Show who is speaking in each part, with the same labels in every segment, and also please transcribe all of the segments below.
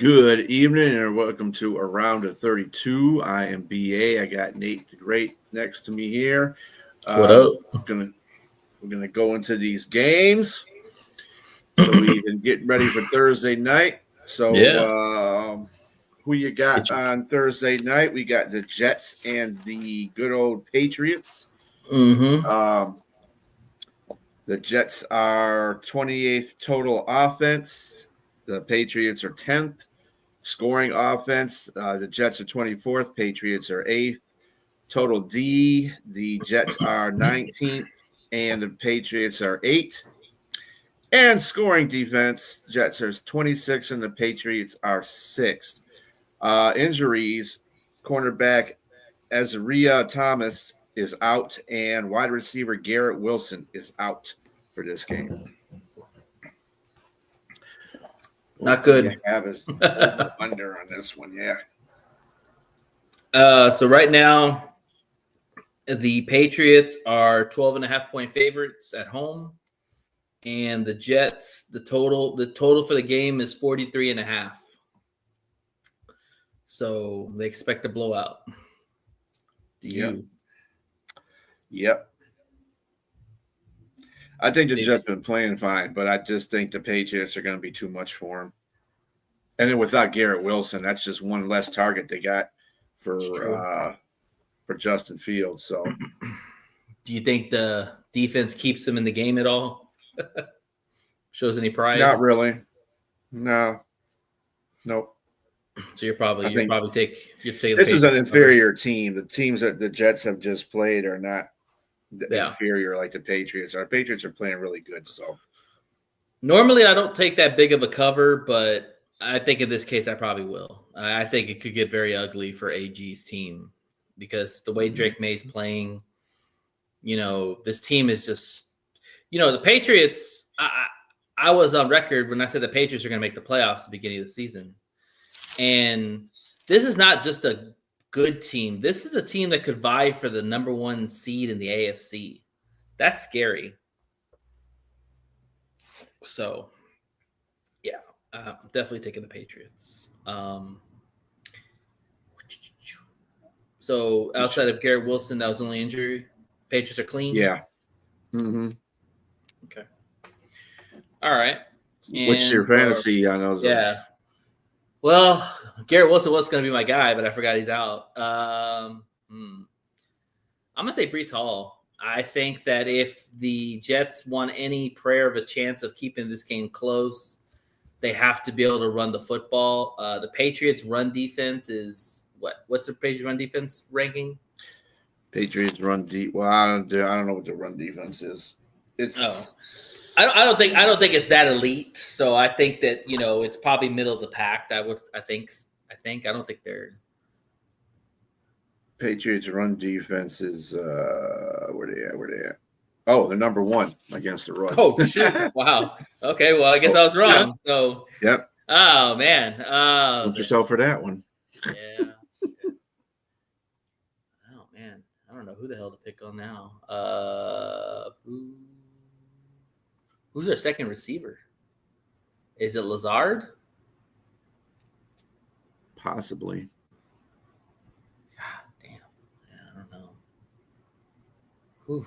Speaker 1: Good evening and welcome to Around of 32. I am BA. I got Nate the Great next to me here.
Speaker 2: What up?
Speaker 1: We're gonna go into these games so we can get ready for Thursday night. So who you got on Thursday night? We got the Jets and the good old Patriots.
Speaker 2: Mm-hmm.
Speaker 1: The Jets are 28th total offense. The Patriots are 10th. Scoring offense, the Jets are 24th. Patriots are 8th. Total D, the Jets are 19th. And the Patriots are 8th. And scoring defense, Jets are 26th and the Patriots are 6th. Injuries, cornerback Azaria Thomas is out, and wide receiver Garrett Wilson is out for this game.
Speaker 2: Not good.
Speaker 1: You have is under on this one, yeah.
Speaker 2: So right now, the Patriots are 12.5-point favorites at home, and the Jets, the total for the game is 43.5. So they expect a blowout.
Speaker 1: Yep. I think the Jets been playing fine, but I just think the Patriots are going to be too much for them. And then without Garrett Wilson, that's just one less target they got for Justin Fields. So,
Speaker 2: do you think the defense keeps them in the game at all? Shows any pride?
Speaker 1: Not really. No. Nope.
Speaker 2: So you're probably taking.
Speaker 1: This is an inferior team. The teams that the Jets have just played are not inferior like the Patriots. Our Patriots are playing really good. So
Speaker 2: normally I don't take that big of a cover, but I think in this case I probably will. I think it could get very ugly for AG's team because the way Drake May's playing, this team is just, the Patriots. I was on record when I said the Patriots are going to make the playoffs at the beginning of the season. And this is not just a good team. This is a team that could vie for the number 1 seed in the AFC. That's scary. So, yeah, definitely taking the Patriots. So outside of Garrett Wilson, that was the only injury. Patriots are clean?
Speaker 1: Yeah. Mm-hmm.
Speaker 2: Okay. All right.
Speaker 1: What's your fantasy on those?
Speaker 2: Yeah. Well, Garrett Wilson was going to be my guy, but I forgot he's out. I'm going to say Breece Hall. I think that if the Jets want any prayer of a chance of keeping this game close, they have to be able to run the football. The Patriots' run defense is what? What's the Patriots' run defense ranking?
Speaker 1: Patriots run deep. Well, I don't know what the run defense is.
Speaker 2: I don't think it's that elite. So I think that it's probably middle of the pack. I think I don't think they're.
Speaker 1: Patriots run defense is where they at? Oh, they're number 1 against the run.
Speaker 2: Oh shit! Wow. Okay. Well, I guess I was wrong. Yeah. So.
Speaker 1: Yep.
Speaker 2: Oh man.
Speaker 1: Put yourself for that one.
Speaker 2: Yeah. Oh man, I don't know who the hell to pick on now. Who's their second receiver? Is it Lazard?
Speaker 1: Possibly.
Speaker 2: God damn. Yeah, I don't know. Whew.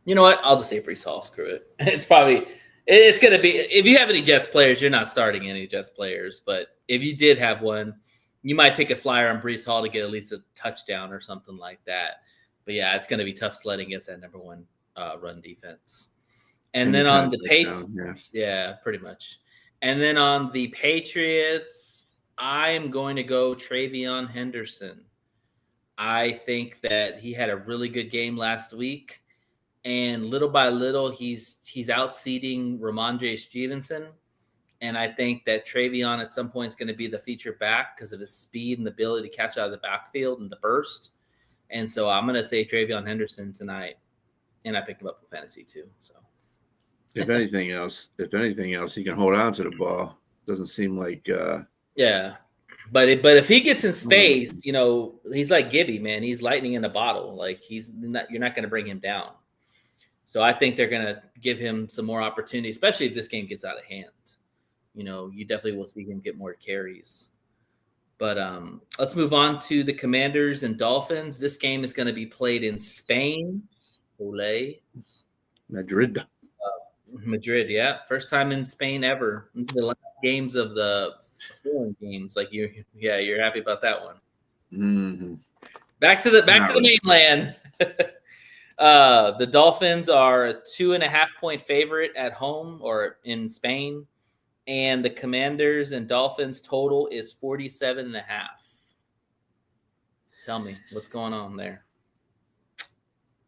Speaker 2: You know what? I'll just say Breece Hall. Screw it. It's going to be, if you have any Jets players, you're not starting any Jets players. But if you did have one, you might take a flyer on Breece Hall to get at least a touchdown or something like that. But yeah, it's going to be tough sledding against that number 1 run defense. And then on the Patriots, yeah, pretty much. And then on the Patriots, I am going to go TreVeyon Henderson. I think that he had a really good game last week, and little by little, he's outseeding Ramondre Stevenson. And I think that TreVeyon at some point is going to be the feature back because of his speed and the ability to catch out of the backfield and the burst. And so I'm going to say TreVeyon Henderson tonight, and I picked him up for fantasy too. So.
Speaker 1: If anything else, he can hold on to the ball. Doesn't seem like.
Speaker 2: Yeah, but if he gets in space, he's like Gibby, man. He's lightning in a bottle. Like you're not going to bring him down. So I think they're going to give him some more opportunity, especially if this game gets out of hand. you definitely will see him get more carries. But let's move on to the Commanders and Dolphins. This game is going to be played in Spain. Ole.
Speaker 1: Madrid.
Speaker 2: Madrid, yeah. First time in Spain ever. The last games of the foreign games. Like you're happy about that one.
Speaker 1: Mm-hmm.
Speaker 2: Back to the mainland. The Dolphins are a 2.5-point favorite at home or in Spain. And the Commanders and Dolphins total is 47.5. Tell me, what's going on there?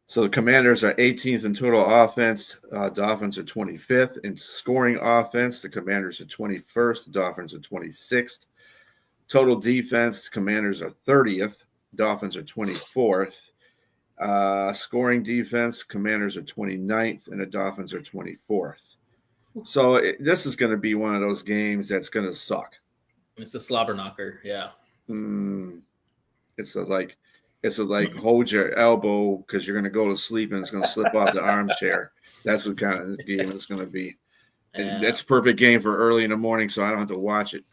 Speaker 1: So the Commanders are 18th in total offense. Dolphins are 25th in scoring offense. The Commanders are 21st. The Dolphins are 26th. Total defense, Commanders are 30th. Dolphins are 24th. Scoring defense, Commanders are 29th, and the Dolphins are 24th. So this is going to be one of those games that's going to suck.
Speaker 2: It's a slobber knocker, yeah.
Speaker 1: It's a hold your elbow because you're going to go to sleep and it's going to slip off the armchair. That's what kind of game it's going to be. And that's a perfect game for early in the morning, so I don't have to watch it.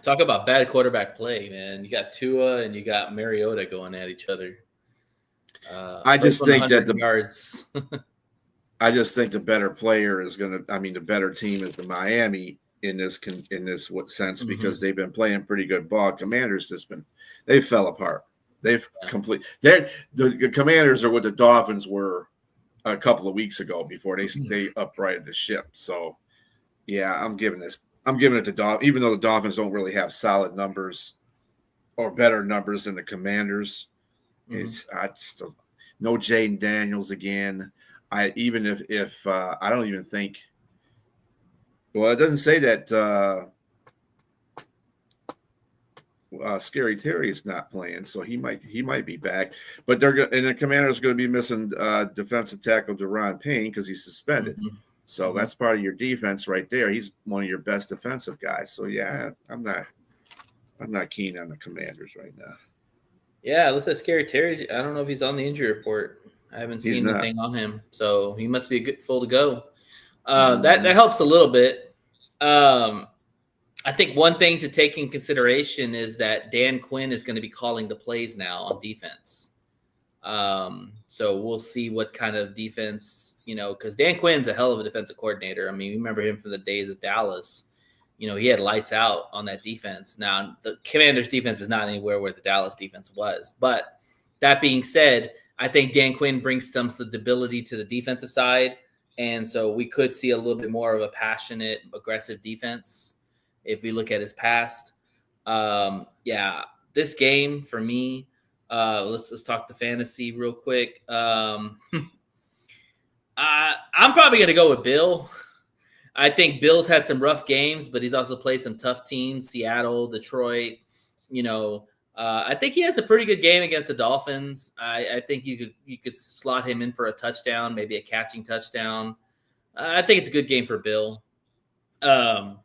Speaker 2: Talk about bad quarterback play, man. You got Tua and you got Mariota going at each other.
Speaker 1: I just think that
Speaker 2: yards.
Speaker 1: I just think the better player is going to. I mean, the better team is the Miami in this sense because they've been playing pretty good ball. Commanders they fell apart. They've the Commanders are what the Dolphins were a couple of weeks ago before they uprighted the ship. So, yeah, I'm giving it to Dolphins, even though the Dolphins don't really have solid numbers or better numbers than the Commanders. No Jaden Daniels again. I don't even think. Well, it doesn't say that Scary Terry is not playing, so he might be back. But the Commanders are going to be missing defensive tackle Deron Payne because he's suspended. So that's part of your defense right there. He's one of your best defensive guys. So yeah, I'm not keen on the Commanders right now.
Speaker 2: Yeah, it looks like Scary Terry. I don't know if he's on the injury report. I haven't seen anything on him, so he must be full to go. That helps a little bit. I think one thing to take in consideration is that Dan Quinn is going to be calling the plays now on defense. So we'll see what kind of defense, because Dan Quinn's a hell of a defensive coordinator. I mean, you remember him from the days of Dallas. He had lights out on that defense. Now, the Commanders' defense is not anywhere where the Dallas defense was. But that being said, I think Dan Quinn brings some stability to the defensive side. And so we could see a little bit more of a passionate, aggressive defense if we look at his past. This game for me, let's talk the fantasy real quick. I'm probably going to go with Bill. I think Bill's had some rough games, but he's also played some tough teams, Seattle, Detroit. I think he has a pretty good game against the Dolphins. I think you could slot him in for a touchdown, maybe a catching touchdown. I think it's a good game for Bill. And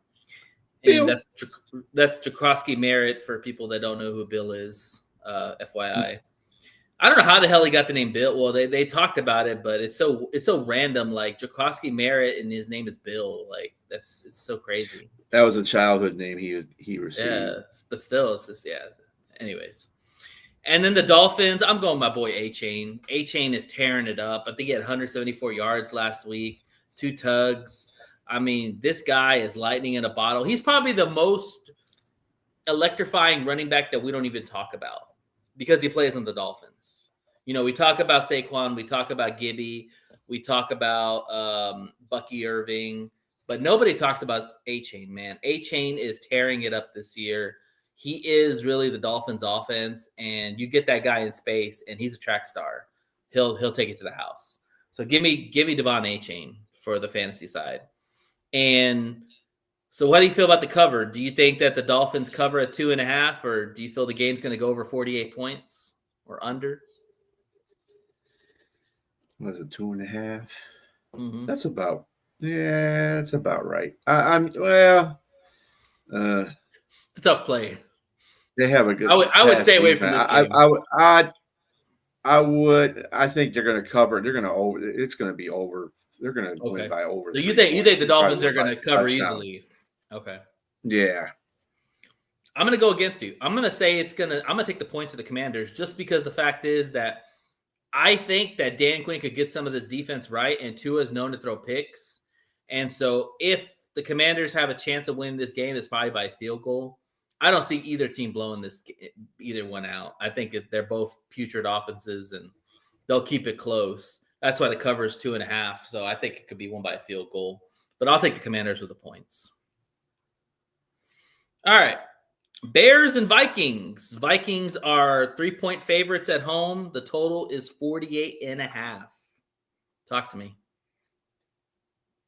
Speaker 2: that's Jacoski Merritt for people that don't know who Bill is, FYI. I don't know how the hell he got the name Bill. Well, they talked about it, but it's so random. Like Jacoski Merritt, and his name is Bill. Like it's so crazy.
Speaker 1: That was a childhood name he received.
Speaker 2: Yeah, but still, it's just Anyways, and then the Dolphins. I'm going with my boy A-Chain. A-Chain is tearing it up. I think he had 174 yards last week, 2 tugs. I mean, this guy is lightning in a bottle. He's probably the most electrifying running back that we don't even talk about because he plays on the Dolphins. We talk about Saquon, we talk about Gibby, we talk about Bucky Irving, but nobody talks about A-Chain, man. A-Chain is tearing it up this year. He is really the Dolphins' offense, and you get that guy in space, and he's a track star. He'll take it to the house. So give me Devon A-Chain for the fantasy side. And so what do you feel about the cover? Do you think that the Dolphins cover at 2.5, or do you feel the game's going to go over 48 points or under?
Speaker 1: Was it 2.5?
Speaker 2: Mm-hmm.
Speaker 1: That's about right.
Speaker 2: It's a tough play.
Speaker 1: They have a good.
Speaker 2: I would stay away from this game.
Speaker 1: I would. I think they're going to cover. They're going to over. It's going to be over. They're going to win by over.
Speaker 2: So you think the Dolphins are going to cover easily? Okay.
Speaker 1: Yeah.
Speaker 2: I'm going to go against you. I'm going to say I'm going to take the points of the Commanders just because the fact is that I think that Dan Quinn could get some of this defense right, and Tua is known to throw picks. And so if the Commanders have a chance of winning this game, it's probably by a field goal. I don't see either team blowing either one out. I think they're both putrid offenses, and they'll keep it close. That's why the cover is 2.5. So I think it could be won by a field goal. But I'll take the Commanders with the points. All right. Bears and Vikings. Vikings are 3-point favorites at home. The total is 48.5. Talk to me.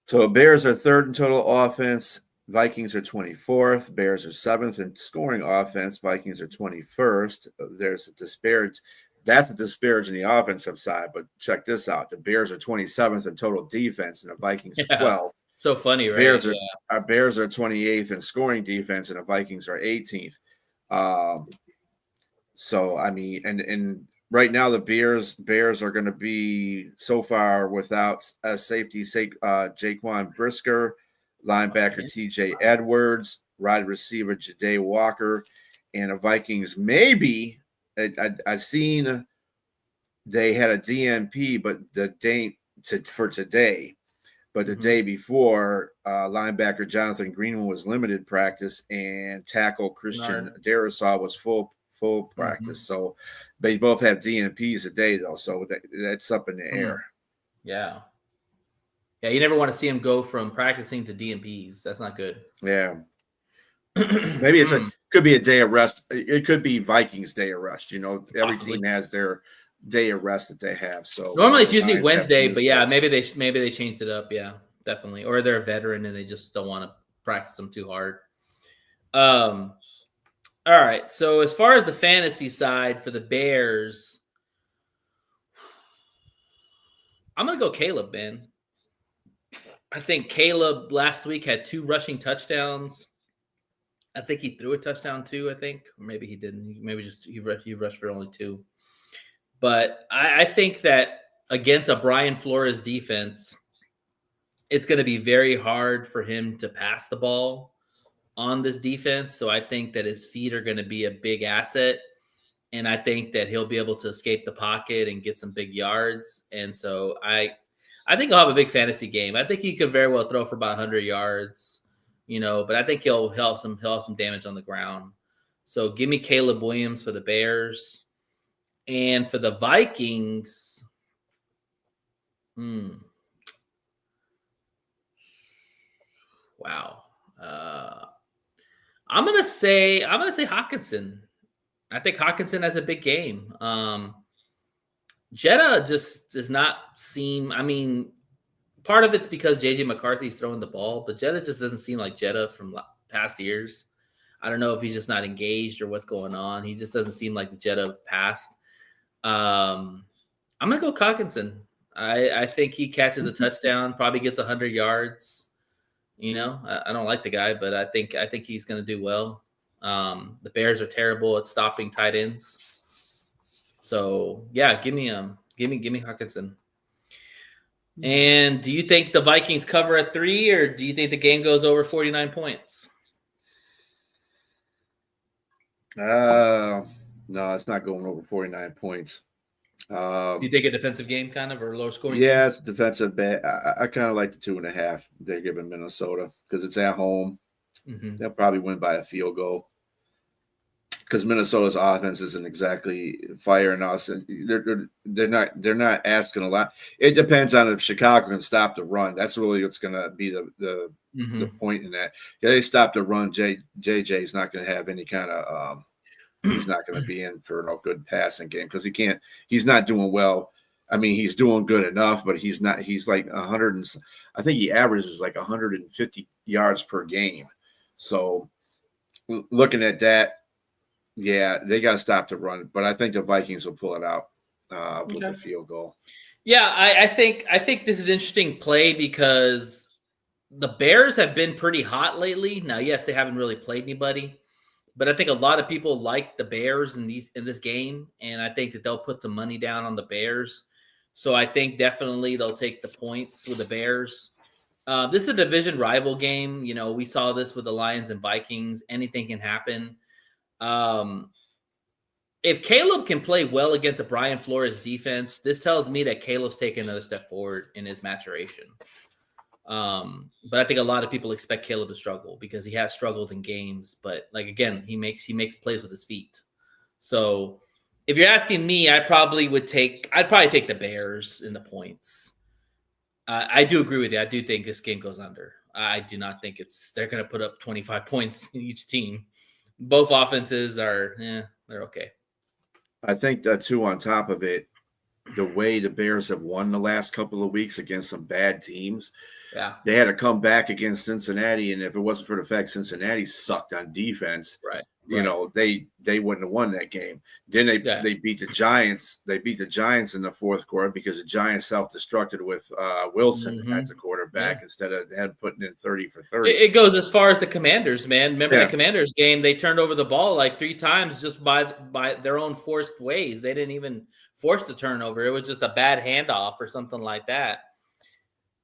Speaker 1: So Bears are third in total offense. Vikings are 24th. Bears are 7th in scoring offense. Vikings are 21st. There's a disparage. That's a disparage in the offensive side. But check this out. The Bears are 27th in total defense, and the Vikings are 12th.
Speaker 2: So funny, right?
Speaker 1: Our Bears are 28th in scoring defense, and the Vikings are 18th. So I mean, and right now the Bears are going to be so far without a safety, Jaquan Brisker, linebacker T.J. Edwards, wide receiver Ja'Day Walker, and the Vikings maybe. I've seen they had a DNP, but the day for today. But the day before, linebacker Jonathan Greenwood was limited practice, and tackle Christian Darrisaw was full practice. So they both have DNPs today, though. So that's up in the air.
Speaker 2: Yeah. Yeah, you never want to see him go from practicing to DNPs. That's not good.
Speaker 1: Yeah. Maybe could be a day of rest. It could be Vikings day of rest. You know, every team has their day of rest that they have. So
Speaker 2: normally it's usually Wednesday, but yeah, maybe they changed it up. Yeah, definitely. Or they're a veteran and they just don't want to practice them too hard. All right. So as far as the fantasy side for the Bears, I'm gonna go Caleb, man. I think Caleb last week had 2 rushing touchdowns. I think he threw a touchdown too. I think, or maybe he didn't. Maybe just he rushed for only 2. But I think that against a Brian Flores defense, it's going to be very hard for him to pass the ball on this defense. So I think that his feet are going to be a big asset. And I think that he'll be able to escape the pocket and get some big yards. And so I think he'll have a big fantasy game. I think he could very well throw for about 100 yards, but I think he'll have some damage on the ground. So give me Caleb Williams for the Bears. And for the Vikings, wow. I'm gonna say Hockenson. I think Hockenson has a big game. Jetta just does not seem. I mean, part of it's because JJ McCarthy's throwing the ball, but Jetta just doesn't seem like Jetta from past years. I don't know if he's just not engaged or what's going on. He just doesn't seem like the Jetta past. I'm gonna go Hockenson. I think he catches a touchdown, probably gets 100 yards. I don't like the guy, but I think he's gonna do well. The Bears are terrible at stopping tight ends. So yeah, give me Hockenson. And do you think the Vikings cover at 3, or do you think the game goes over 49 points?
Speaker 1: No, it's not going over 49 points.
Speaker 2: Do you think a defensive game kind of, or low scoring?
Speaker 1: Yeah, it's defensive bet. I kind of like the 2.5 they're giving Minnesota because it's at home. Mm-hmm. They'll probably win by a field goal because Minnesota's offense isn't exactly firing us, and they're not asking a lot. It depends on if Chicago can stop the run. That's really what's going to be the point in that. Yeah, they stop the run. JJ's not going to have any kind of. He's not going to be in for no good passing game because he's not doing well. I mean, he's doing good enough, but he's not. He's like 100. I think he averages like 150 yards per game. So looking at that, yeah, they got to stop the run. But I think the Vikings will pull it out with a field goal.
Speaker 2: Yeah, I think this is interesting play because the Bears have been pretty hot lately. Now, yes, they haven't really played anybody. But I think a lot of people like the Bears in this game, and I think that they'll put some money down on the Bears. So I think definitely they'll take the points with the Bears. This is a division rival game. You know, we saw this with the Lions and Vikings. Anything can happen. If Caleb can play well against a Brian Flores defense, this tells me that Caleb's taking another step forward in his maturation. But I think a lot of people expect Caleb to struggle because he has struggled in games. But like again, he makes plays with his feet. So if you're asking me, I'd probably take the Bears in the points. I do agree with you. I do think this game goes under. I do not think they're going to put up 25 points in each team. Both offenses are, they're okay.
Speaker 1: I think that too, on top of it, the way the Bears have won the last couple of weeks against some bad teams, they had to come back against Cincinnati, and if it wasn't for the fact Cincinnati sucked on defense, you know, they wouldn't have won that game. Then they beat the Giants. They beat the Giants in the fourth quarter because the Giants self-destructed with Wilson as a quarterback instead of putting in 30 for 30.
Speaker 2: It goes as far as the Commanders, man. Remember the Commanders game? They turned over the ball like 3 times just by their own forced ways. They didn't even force the turnover. It was just a bad handoff or something like that.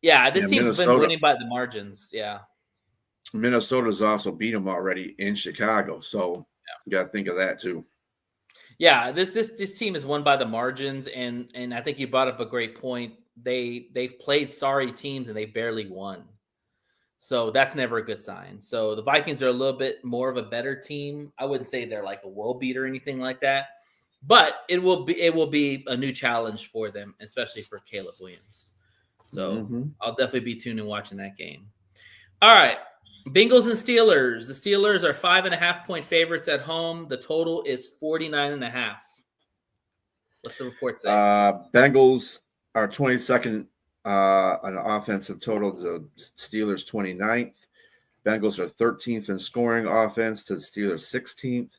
Speaker 2: Yeah, this team's been winning by the margins. Yeah.
Speaker 1: Minnesota's also beat them already in Chicago, so you got to think of that too.
Speaker 2: Yeah, this team is won by the margins, and I think you brought up a great point. They've played sorry teams and they barely won, so that's never a good sign. So the Vikings are a little bit more of a better team. I wouldn't say they're like a world beater or anything like that, but it will be a new challenge for them, especially for Caleb Williams. So I'll definitely be tuned in watching that game. All right. Bengals and Steelers. The Steelers are 5.5-point favorites at home. The total is 49.5. What's the report say?
Speaker 1: Bengals are 22nd on offensive total. The Steelers 29th. Bengals are 13th in scoring offense to the Steelers 16th.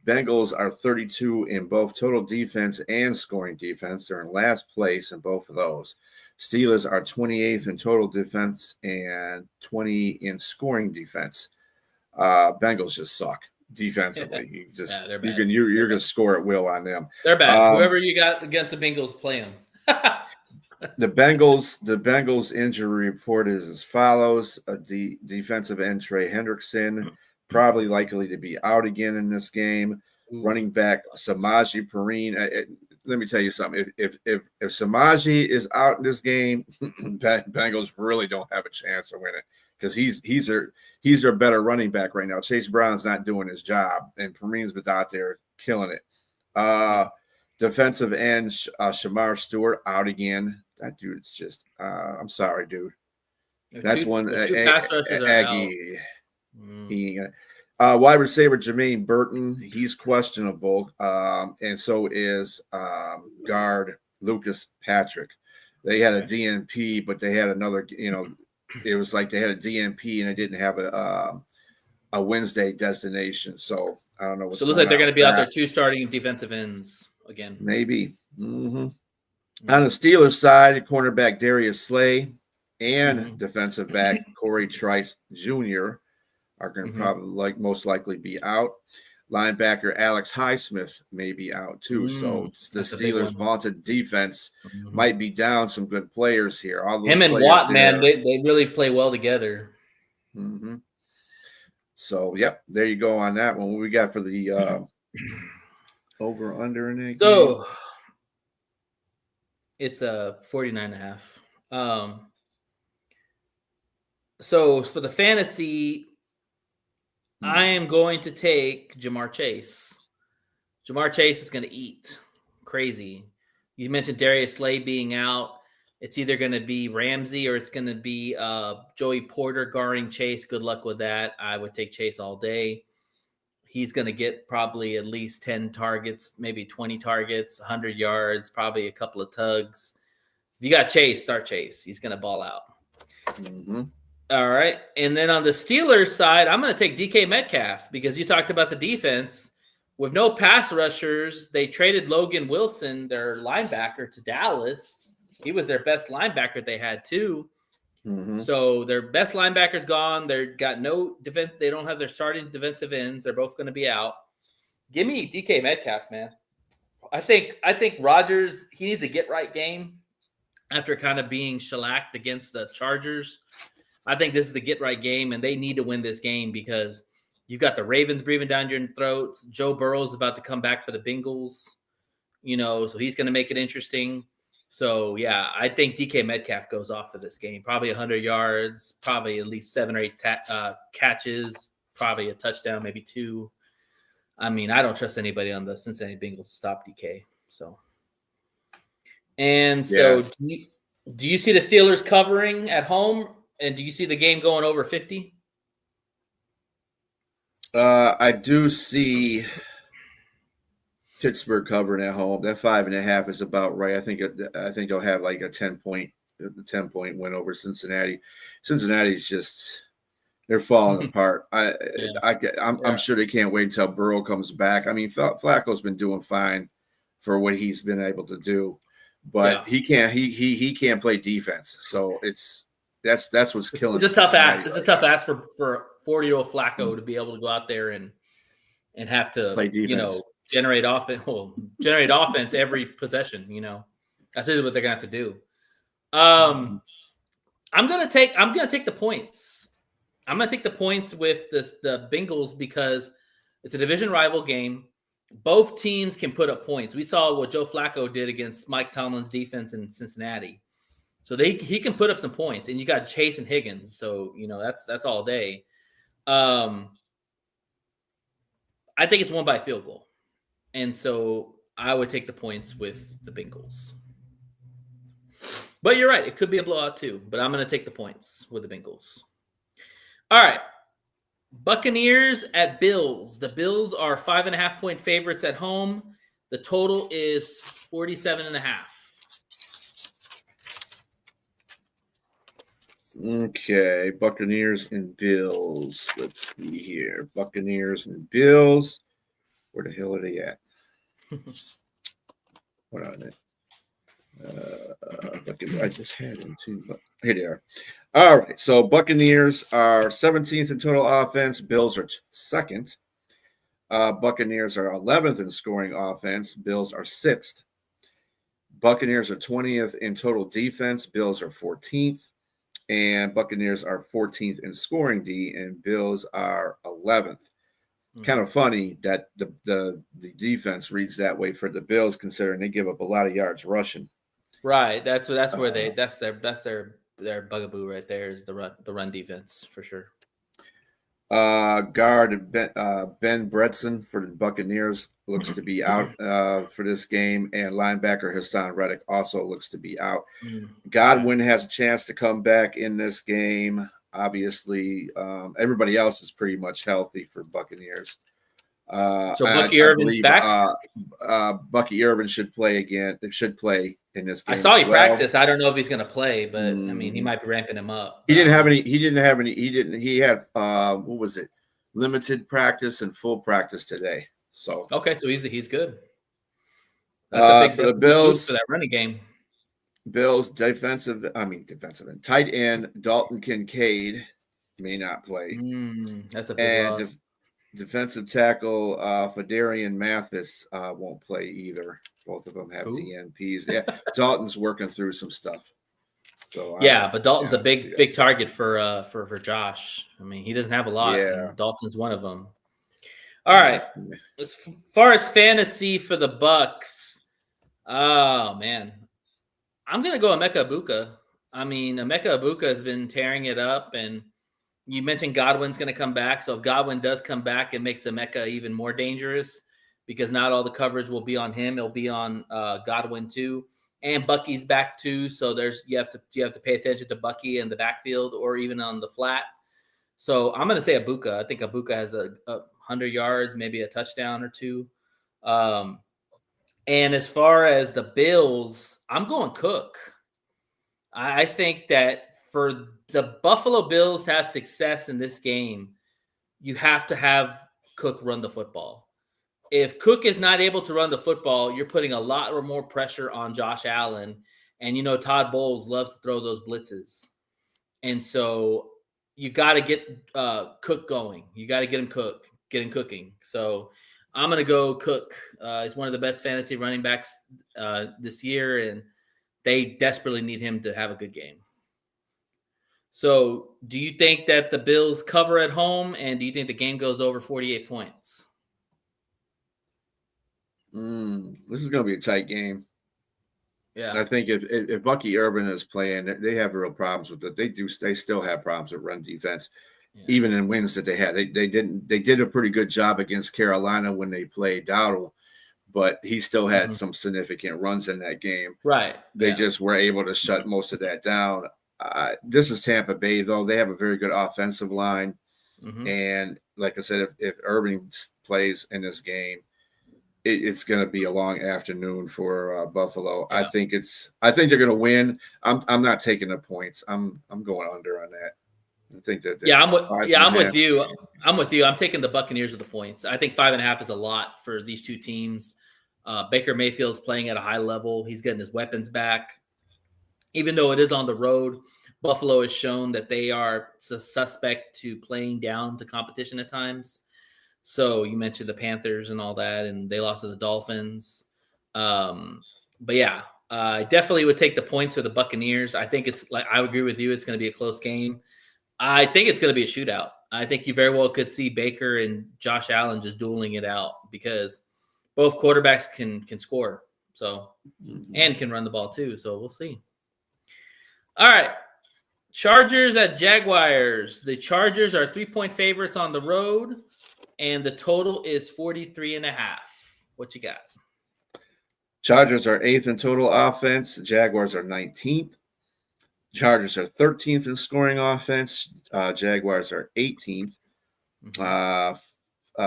Speaker 1: Bengals are 32 in both total defense and scoring defense. They're in last place in both of those. Steelers are 28th in total defense and 20 in scoring defense. Bengals just suck defensively. You're going to score at will on them.
Speaker 2: They're bad. Whoever you got against the Bengals, play them.
Speaker 1: The Bengals injury report is as follows: the defensive end Trey Hendrickson probably likely to be out again in this game. Running back Samaje Perine. Let me tell you something. If Samaje is out in this game, Bengals really don't have a chance of winning because he's their better running back right now. Chase Brown's not doing his job, and Perine's been out there killing it. Defensive end Shamar Stewart out again. That dude's just I'm sorry, dude. That's one Aggie. Wide receiver Jermaine Burton, he's questionable, and so is guard Lucas Patrick. They had a DNP, but they had another. It was like they had a DNP and they didn't have a Wednesday destination. So I don't know.
Speaker 2: So it looks like they're going to be out there 2 starting defensive ends again.
Speaker 1: Maybe. On the Steelers side, cornerback Darius Slay and defensive back Corey Trice Jr. are going to probably most likely be out. Linebacker Alex Highsmith may be out too. So the Steelers' vaunted defense might be down some good players here. All those
Speaker 2: him and Watt, man, they really play well together.
Speaker 1: So, there you go on that one. What we got for the over under in that
Speaker 2: game? It's a 49.5. So for the fantasy, I am going to take Jamar Chase. Jamar Chase is going to eat crazy. You mentioned Darius Slay being out. It's either going to be Ramsey or it's going to be Joey Porter guarding Chase. Good luck with that. I would take Chase all day. He's going to get probably at least 10 targets, maybe 20 targets, 100 yards, probably a couple of tugs. If you got Chase, start Chase. He's going to ball out. All right. And then on the Steelers side, I'm going to take DK Metcalf because you talked about the defense. With no pass rushers, they traded Logan Wilson, their linebacker, to Dallas. He was their best linebacker they had, too. So their best linebacker's gone. They've got no defense. They don't have their starting defensive ends. They're both going to be out. Give me DK Metcalf, man. I think Rodgers, he needs a get-right game after kind of being shellacked against the Chargers. I think this is the get right game, and they need to win this game because you've got the Ravens breathing down your throats. Joe Burrow is about to come back for the Bengals, so he's going to make it interesting. So, yeah, I think DK Metcalf goes off for this game. Probably 100 yards, probably at least 7 or 8 catches, probably a touchdown, maybe 2. I mean, I don't trust anybody on the Cincinnati Bengals to stop DK. So, do you see the Steelers covering at home? And do you see the game going over 50?
Speaker 1: I do see Pittsburgh covering at home. That 5.5 is about right. I think they'll have like a 10-point win over Cincinnati. Cincinnati's just they're falling apart. I'm sure they can't wait until Burrow comes back. I mean, Flacco's been doing fine for what he's been able to do, but he can't play defense. So that's what's killing.
Speaker 2: It's a tough ask. It's a tough ask for 40-year-old Flacco to be able to go out there and have to
Speaker 1: play defense.
Speaker 2: Generate offense every possession. That's what they're gonna have to do. I'm gonna take the points. I'm gonna take the points with the Bengals because it's a division rival game. Both teams can put up points. We saw what Joe Flacco did against Mike Tomlin's defense in Cincinnati. So he can put up some points, and you got Chase and Higgins. So that's all day. I think it's won by a field goal. And so I would take the points with the Bengals. But you're right. It could be a blowout too. But I'm going to take the points with the Bengals. All right. Buccaneers at Bills. The Bills are 5.5-point favorites at home. The total is 47.5.
Speaker 1: Okay. Buccaneers and Bills. Let's see here. Buccaneers and Bills. Where the hell are they at? What are they? I just had them too, but here they are. All right. So Buccaneers are 17th in total offense. Bills are second. Buccaneers are 11th in scoring offense. Bills are 6th. Buccaneers are 20th in total defense. Bills are 14th. And Buccaneers are 14th in scoring D, and Bills are 11th. Kind of funny that the defense reads that way for the Bills, considering they give up a lot of yards rushing.
Speaker 2: Right. That's where that's their bugaboo right there is the run defense for sure.
Speaker 1: Guard Ben Bredeson for the Buccaneers looks to be out for this game, and linebacker Hassan Reddick also looks to be out. Godwin has a chance to come back in this game. Obviously, everybody else is pretty much healthy for Buccaneers.
Speaker 2: So Bucky Irvin's back.
Speaker 1: Bucky Irvin should play again. It should play in this game.
Speaker 2: I saw he practice. I don't know if he's going to play, but I mean, he might be ramping him up.
Speaker 1: He didn't have any. He had what was it? Limited practice and full practice today. So
Speaker 2: okay, so he's good. That's a big
Speaker 1: for the Bills
Speaker 2: for that running game.
Speaker 1: Bills defensive end. Tight end Dalton Kincaid may not play.
Speaker 2: That's a big loss.
Speaker 1: Defensive tackle Fedarian Mathis won't play either. Both of them have DNPs. Yeah, Dalton's working through some stuff. So
Speaker 2: but Dalton's a big target for Josh. I mean, he doesn't have a lot. Yeah, Dalton's one of them. All right. As far as fantasy for the Bucks, oh man, I'm gonna go Emeka Egbuka. I mean, Emeka Egbuka has been tearing it up, and you mentioned Godwin's going to come back. So if Godwin does come back, it makes Emeka even more dangerous because not all the coverage will be on him. It'll be on Godwin too, and Bucky's back too. So you have to pay attention to Bucky in the backfield or even on the flat. So I'm going to say Egbuka. I think Egbuka has a 100 yards, maybe a touchdown or two. And as far as the Bills, I'm going Cook. I think that for the Buffalo Bills to have success in this game, you have to have Cook run the football. If Cook is not able to run the football, you're putting a lot more pressure on Josh Allen. And, Todd Bowles loves to throw those blitzes. And so you got to get Cook going. You got to get him cooking. So I'm going to go Cook. He's one of the best fantasy running backs this year, and they desperately need him to have a good game. So, do you think that the Bills cover at home, and do you think the game goes over 48 points?
Speaker 1: This is going to be a tight game.
Speaker 2: Yeah.
Speaker 1: I think if Bucky Urban is playing, they have real problems with it. They still have problems with run defense,
Speaker 2: Yeah.
Speaker 1: even in wins that they had. They did a pretty good job against Carolina when they played Dowdle, but he still had some significant runs in that game.
Speaker 2: Right.
Speaker 1: They just were able to shut most of that down. This is Tampa Bay, though. They have a very good offensive line. And like I said, if Urban plays in this game, it's going to be a long afternoon for Buffalo.
Speaker 2: Yeah.
Speaker 1: I think they're going to win. I'm not taking the points. I'm going under on that. I think that.
Speaker 2: I'm with you. I'm with you. I'm taking the Buccaneers with the points. I think 5.5 is a lot for these two teams. Baker Mayfield's playing at a high level. He's getting his weapons back. Even though it is on the road, Buffalo has shown that they are suspect to playing down to competition at times. So you mentioned the Panthers and all that, and they lost to the Dolphins. But yeah, I definitely would take the points for the Buccaneers. I think I agree with you. It's going to be a close game. I think it's going to be a shootout. I think you very well could see Baker and Josh Allen just dueling it out because both quarterbacks can score. So, and can run the ball too. So we'll see. All right. Chargers at Jaguars. The Chargers are 3-point favorites on the road, and the total is 43.5. What you got?
Speaker 1: Chargers are 8th in total offense. Jaguars are 19th. Chargers are 13th in scoring offense. Jaguars are 18th.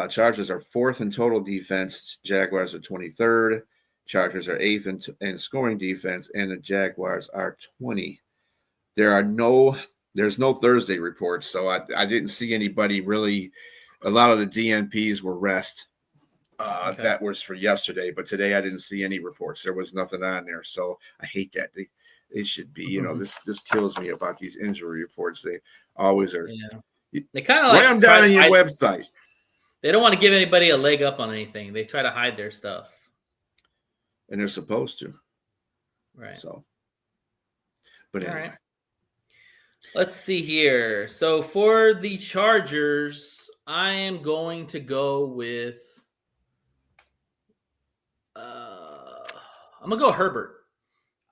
Speaker 1: Chargers are 4th in total defense. Jaguars are 23rd. Chargers are 8th in scoring defense, and the Jaguars are 20. There's no Thursday reports, so I didn't see anybody really. A lot of the DNPs were rest. That was for yesterday, but today I didn't see any reports. There was nothing on there, so I hate that. They should be, this kills me about these injury reports. They always are.
Speaker 2: Yeah. They kind of
Speaker 1: write them down on your website.
Speaker 2: They don't want to give anybody a leg up on anything. They try to hide their stuff,
Speaker 1: and they're supposed to.
Speaker 2: Right.
Speaker 1: So, but anyway.
Speaker 2: All right. Let's see here. So for the Chargers, I am going to go with I'm going to go Herbert.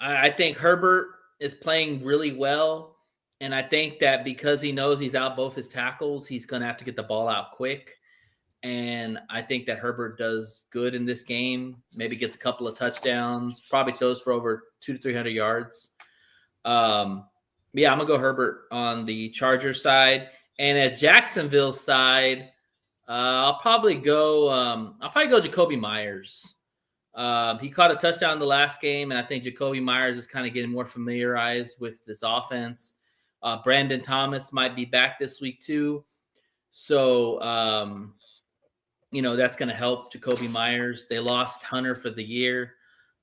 Speaker 2: I think Herbert is playing really well, and I think that because he knows he's out both his tackles, he's going to have to get the ball out quick. And I think that Herbert does good in this game, maybe gets a couple of touchdowns, probably throws for over 200 to 300 yards. Yeah, I'm going to go Herbert on the Chargers side. And at Jacksonville's side, I'll probably go Jacoby Myers. He caught a touchdown in the last game, and I think Jacoby Myers is kind of getting more familiarized with this offense. Brandon Thomas might be back this week too. So, that's going to help Jacoby Myers. They lost Hunter for the year.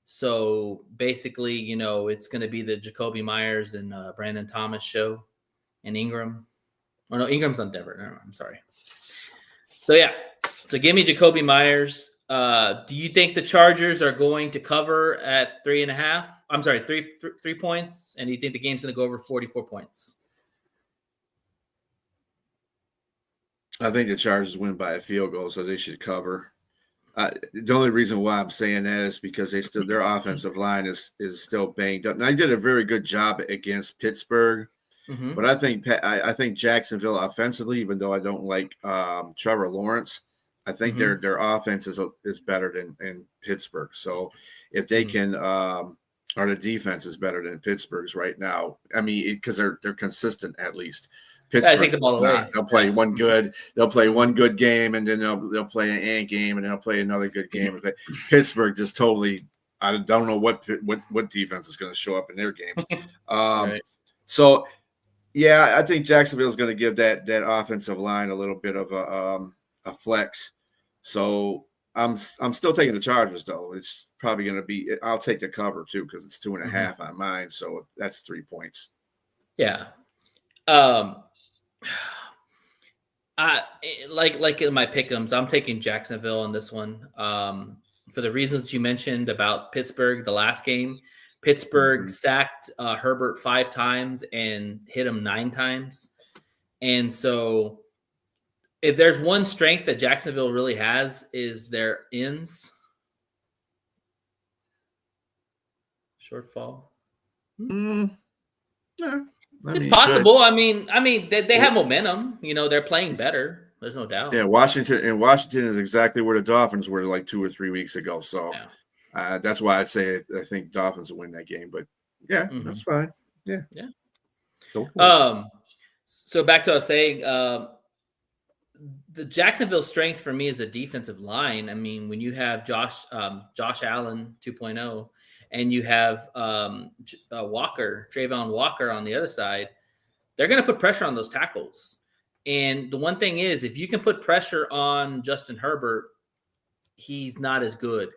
Speaker 2: So basically, it's going to be the Jacoby Myers and Brandon Thomas show, and Ingram. Oh, no, Ingram's on Denver. No, I'm sorry. So, yeah. So give me Jacoby Myers. Do you think the Chargers are going to cover at 3.5? I'm sorry, 3 points. And do you think the game's going to go over 44 points?
Speaker 1: I think the Chargers win by a field goal, so they should cover. The only reason why I'm saying that is because their offensive line is still banged up. Now, they did a very good job against Pittsburgh, but I think Jacksonville offensively, even though I don't like Trevor Lawrence, I think their offense is better than Pittsburgh. So if they can, or the defense is better than Pittsburgh's right now. I mean, because they're consistent at least. Pittsburgh,
Speaker 2: take the ball away.
Speaker 1: They'll play one good. They'll play one good game, and then they'll play an ant game, and then they'll play another good game. Pittsburgh just totally. I don't know what defense is going to show up in their games.
Speaker 2: Right.
Speaker 1: So, yeah, I think Jacksonville is going to give that offensive line a little bit of a flex. So I'm still taking the Chargers though. It's probably going to be. I'll take the cover too because it's 2.5 on mine. So that's 3 points.
Speaker 2: Yeah. I like in my pick'ems, I'm taking Jacksonville on this one. For the reasons you mentioned about Pittsburgh, the last game, Pittsburgh sacked Herbert 5 times and hit him 9 times. And so if there's one strength that Jacksonville really has is their ends. Shortfall.
Speaker 1: Yeah,
Speaker 2: It's possible. I mean, they have momentum. They're playing better. There's no doubt.
Speaker 1: Yeah, Washington is exactly where the Dolphins were like 2 or 3 weeks ago. So that's why I say I think Dolphins will win that game. But yeah, that's fine. Yeah. Go for it.
Speaker 2: So back to what I was saying, the Jacksonville strength for me is a defensive line. I mean, when you have Josh Allen 2.0 and you have Travon Walker on the other side, they're going to put pressure on those tackles. And the one thing is, if you can put pressure on Justin Herbert, he's not as good.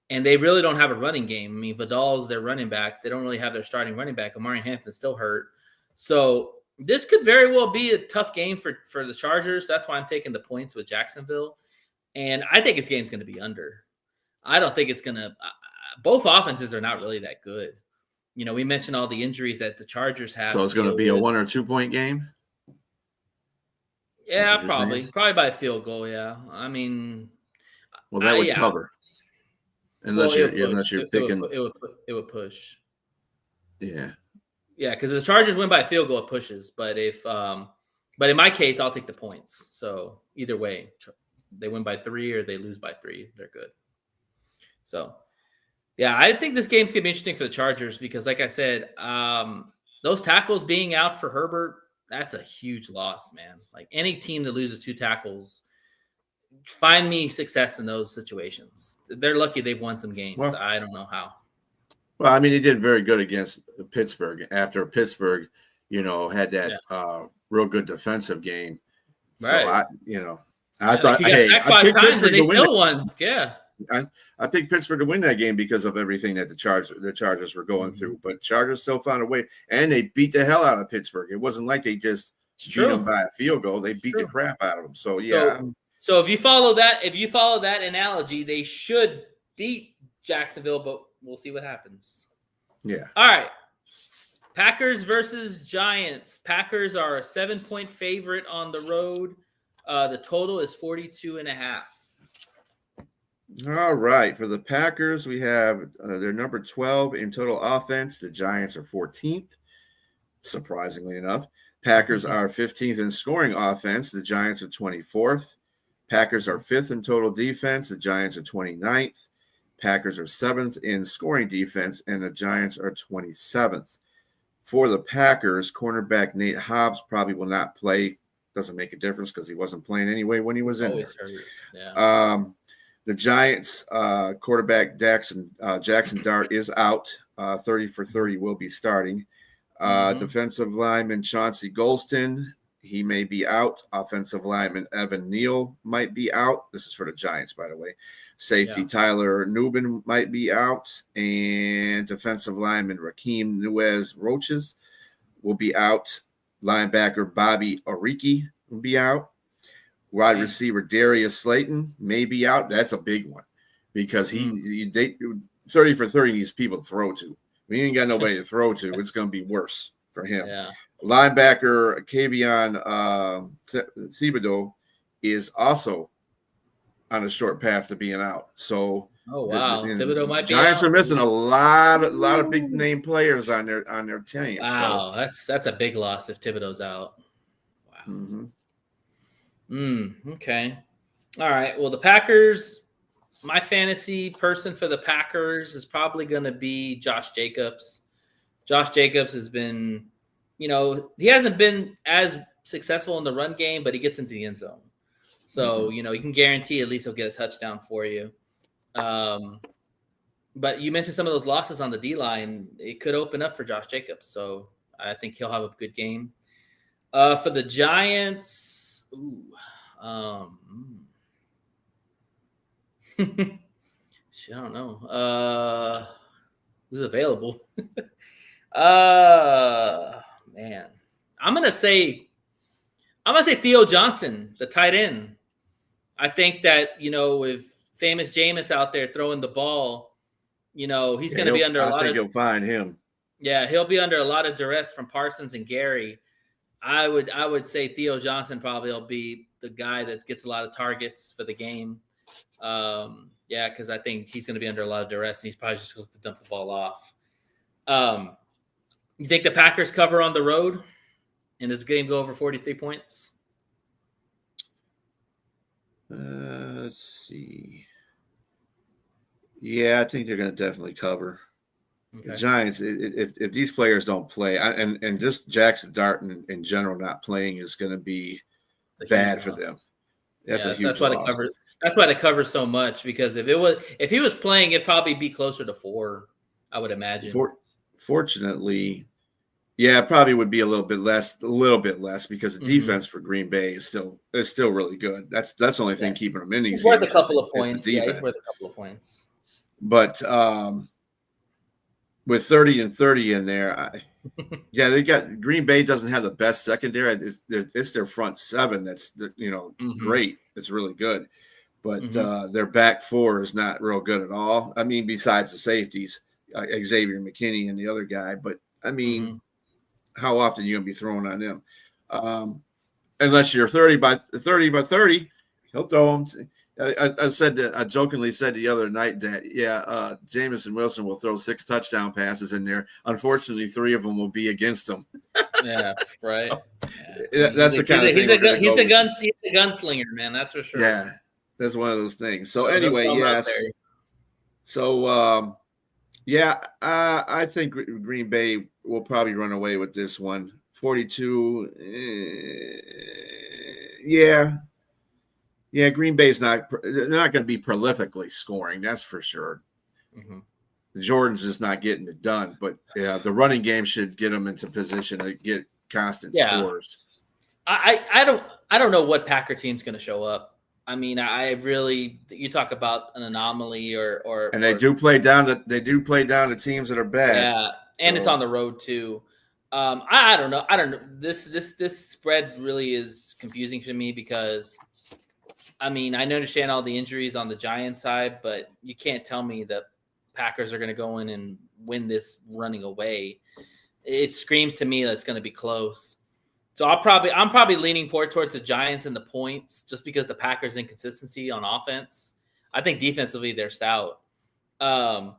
Speaker 2: And they really don't have a running game. I mean, Vidal's their running backs. They don't really have their starting running back. Omari Hampton's still hurt. So this could very well be a tough game for the Chargers. That's why I'm taking the points with Jacksonville. And I think this game's going to be under. I don't think it's going to both offenses are not really that good. We mentioned all the injuries that the Chargers have.
Speaker 1: So it's going to be a 1 or 2 point game?
Speaker 2: Yeah, probably by a field goal, yeah. I mean,
Speaker 1: well, that would cover. Unless you're picking
Speaker 2: it would push.
Speaker 1: Yeah.
Speaker 2: Yeah, because if the Chargers win by a field goal, it pushes. But but in my case, I'll take the points. So either way, they win by 3 or they lose by 3, they're good. So yeah, I think this game's gonna be interesting for the Chargers because, like I said, those tackles being out for Herbert, that's a huge loss, man. Like any team that loses 2 tackles, find me success in those situations. They're lucky they've won some games. Well, I don't know how.
Speaker 1: Well, I mean, he did very good against Pittsburgh after Pittsburgh, had that real good defensive game.
Speaker 2: Right.
Speaker 1: So I thought,
Speaker 2: he got sacked 5 times and they still won. Yeah.
Speaker 1: I picked Pittsburgh to win that game because of everything that the Chargers were going through. But Chargers still found a way, and they beat the hell out of Pittsburgh. It wasn't like they just beat them by a field goal. They beat the crap out of them. So yeah.
Speaker 2: So if you follow that analogy, they should beat Jacksonville, but we'll see what happens.
Speaker 1: Yeah.
Speaker 2: All right. Packers versus Giants. Packers are a 7-point favorite on the road. The total is 42.5.
Speaker 1: All right. For the Packers, we have their number 12 in total offense. The Giants are 14th, surprisingly enough. Packers are 15th in scoring offense. The Giants are 24th. Packers are 5th in total defense. The Giants are 29th. Packers are 7th in scoring defense, and the Giants are 27th. For the Packers, cornerback Nate Hobbs probably will not play. Doesn't make a difference because he wasn't playing anyway when he was in there.
Speaker 2: Yeah.
Speaker 1: The Giants quarterback Jackson Dart is out. 30 for 30 will be starting. Defensive lineman Chauncey Golston, he may be out. Offensive lineman Evan Neal might be out. This is for the Giants, by the way. Safety Tyler Nubin might be out. And defensive lineman Raheem Nunez-Roches will be out. Linebacker Bobby Oriki will be out. Wide receiver Darius Slayton may be out. That's a big one because 30 for 30 needs people to throw to. We ain't got nobody to throw to. It's going to be worse for him.
Speaker 2: Yeah.
Speaker 1: Linebacker Kayvon Thibodeau is also on a short path to being out. So,
Speaker 2: Thibodeau might be
Speaker 1: Giants
Speaker 2: out.
Speaker 1: are missing a lot of big name players on their team.
Speaker 2: Wow, so. That's a big loss if Thibodeau's out. Wow. Okay. All right. Well, the Packers. My fantasy person for the Packers is probably going to be Josh Jacobs. Josh Jacobs has been, he hasn't been as successful in the run game, but he gets into the end zone. So, you can guarantee at least he'll get a touchdown for you. But you mentioned some of those losses on the D-line. It could open up for Josh Jacobs. So I think he'll have a good game. For the Giants, I don't know. Who's available? Man. I'm gonna say Theo Johnson, the tight end. I think that, with famous Jameis out there throwing the ball, He's going to be under a lot
Speaker 1: I think
Speaker 2: of.
Speaker 1: you'll find him.
Speaker 2: Yeah, he'll be under a lot of duress from Parsons and Gary. I would say Theo Johnson probably will be the guy that gets a lot of targets for the game. Because I think he's going to be under a lot of duress, and he's probably just going to dump the ball off. You think the Packers cover on the road, and this game go over 43 points?
Speaker 1: Let's see. Yeah, I think they're going to definitely cover. Okay. The Giants, if these players don't play, and just Jackson Dart in general not playing is going to be bad for them. That's a huge loss.
Speaker 2: That's why they cover so much, because if he was playing, it'd probably be closer to 4, I would imagine.
Speaker 1: Fortunately, yeah, it probably would be a little bit less because the defense for Green Bay is still really good. That's the only thing keeping them in these games.
Speaker 2: Worth a couple of points. Yeah, he's worth a couple of points.
Speaker 1: But with 30 and 30 in there, they got Green Bay doesn't have the best secondary. It's their front 7 that's great. It's really good, but their back 4 is not real good at all. I mean, besides the safeties, Xavier McKinney and the other guy. But I mean, how often are you gonna be throwing on them? Unless you're 30 by 30, he'll throw them. I jokingly said the other night that Jamison Wilson will throw 6 touchdown passes in there. Unfortunately, 3 of them will be against him.
Speaker 2: Yeah, right.
Speaker 1: That's the kind of thing.
Speaker 2: He's a gunslinger, man. That's for sure.
Speaker 1: Yeah, that's one of those things. So anyway, yes. So I think Green Bay will probably run away with this one. 42. Yeah, Green Bay's they're not going to be prolifically scoring, that's for sure. Jordan's just not getting it done, but the running game should get them into position to get constant scores.
Speaker 2: I don't know what Packer team's going to show up. I mean, you talk about an anomaly or
Speaker 1: they do play down to teams that are bad.
Speaker 2: Yeah, and it's on the road too. I don't know. This spread really is confusing to me because, I mean, I understand all the injuries on the Giants side, but you can't tell me that Packers are going to go in and win this running away. It screams to me that it's going to be close. So I'm probably leaning towards the Giants and the points just because the Packers' inconsistency on offense. I think defensively they're stout. And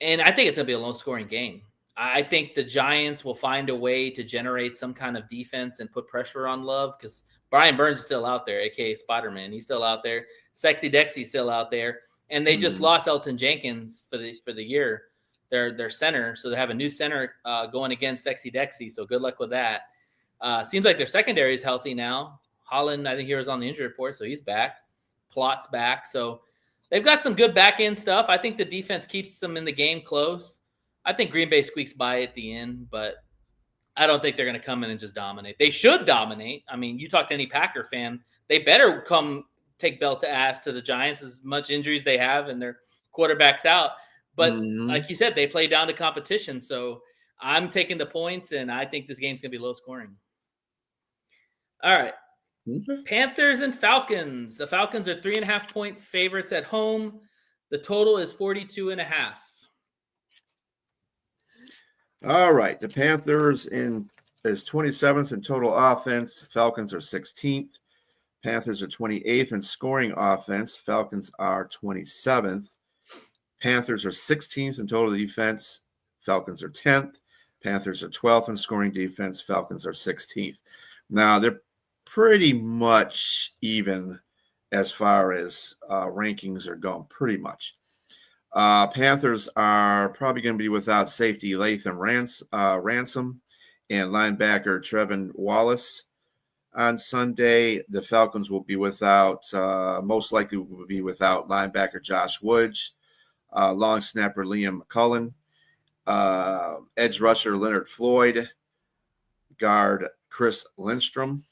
Speaker 2: I think it's going to be a low-scoring game. I think the Giants will find a way to generate some kind of defense and put pressure on Love because Brian Burns is still out there, a.k.a. Spider-Man. He's still out there. Sexy Dexy's still out there. And they just lost Elton Jenkins for the year, their center. So they have a new center going against Sexy Dexy. So good luck with that. Seems like their secondary is healthy now. Holland, I think he was on the injury report, so he's back. Plot's back. So they've got some good back-end stuff. I think the defense keeps them in the game close. I think Green Bay squeaks by at the end, but I don't think they're going to come in and just dominate. They should dominate. I mean, you talk to any Packer fan, they better come take belt to ass to the Giants as much injuries they have and their quarterback's out. But like you said, they play down to competition. So I'm taking the points, and I think this game's going to be low scoring. All right. Okay. Panthers and Falcons. The Falcons are 3.5-point favorites at home. The total is 42.5.
Speaker 1: All right. The Panthers is 27th in total offense. Falcons are 16th. Panthers are 28th in scoring offense. Falcons are 27th. Panthers are 16th in total defense. Falcons are 10th. Panthers are 12th in scoring defense. Falcons are 16th. Now, they're pretty much even as far as rankings are going, pretty much. Panthers are probably going to be without safety Lathan Ransom and linebacker Trevin Wallace on Sunday. The Falcons will be without, most likely will be without linebacker Josh Woods, long snapper Liam McCullen, edge rusher Leonard Floyd, guard Chris Lindstrom,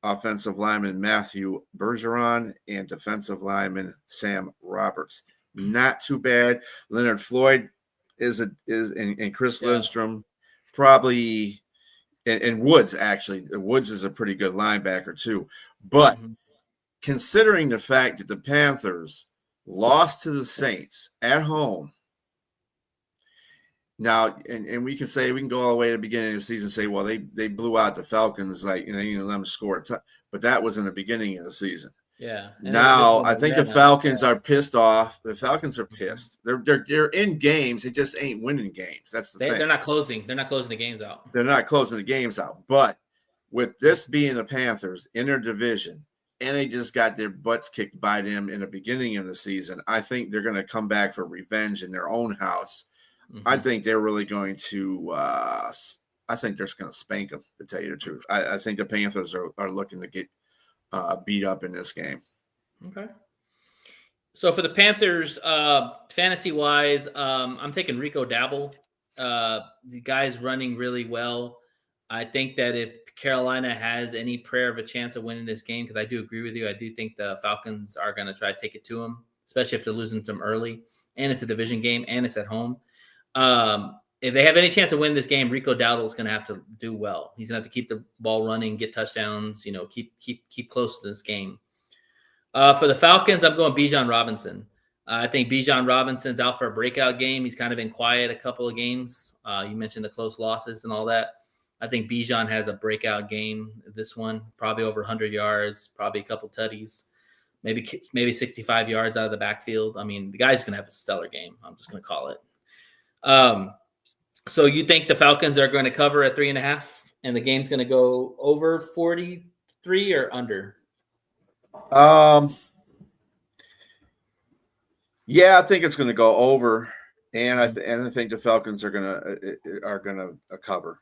Speaker 1: offensive lineman Matthew Bergeron, and defensive lineman Sam Roberts. Not too bad. Leonard Floyd and Chris Lindstrom probably, and Woods actually. Woods is a pretty good linebacker too. But considering the fact that the Panthers lost to the Saints at home Now, and we can go all the way to the beginning of the season and say, well, they blew out the Falcons, like, they didn't let them score but that was in the beginning of the season.
Speaker 2: Yeah.
Speaker 1: Now I think the Falcons are pissed off. The Falcons are pissed. They're in games. They just ain't winning games. That's the thing.
Speaker 2: They're not closing. They're not closing the games out.
Speaker 1: They're not closing the games out. But with this being the Panthers in their division, and they just got their butts kicked by them in the beginning of the season, I think they're going to come back for revenge in their own house. Mm-hmm. I think they're really going to I think they're just going to spank them, to tell you the truth. I think the Panthers are looking to get beat up in this game.
Speaker 2: Okay. So for the Panthers, fantasy-wise, I'm taking Rico Dabble. The guy's running really well. I think that if Carolina has any prayer of a chance of winning this game, because I do agree with you, I do think the Falcons are going to try to take it to them, especially if they're losing to them early. And it's a division game, and it's at home. If they have any chance to win this game, Rico Dowdle is going to have to do well. He's going to have to keep the ball running, get touchdowns, keep close to this game. For the Falcons, I'm going Bijan Robinson. I think Bijan Robinson's out for a breakout game. He's kind of been quiet a couple of games. You mentioned the close losses and all that. I think Bijan has a breakout game. This one, probably over 100 yards, probably a couple tutties, maybe 65 yards out of the backfield. I mean, the guy's going to have a stellar game. I'm just going to call it. So you think the Falcons are going to cover at 3.5 and the game's going to go over 43 or under?
Speaker 1: Yeah, I think it's going to go over, and I think the Falcons are going to cover.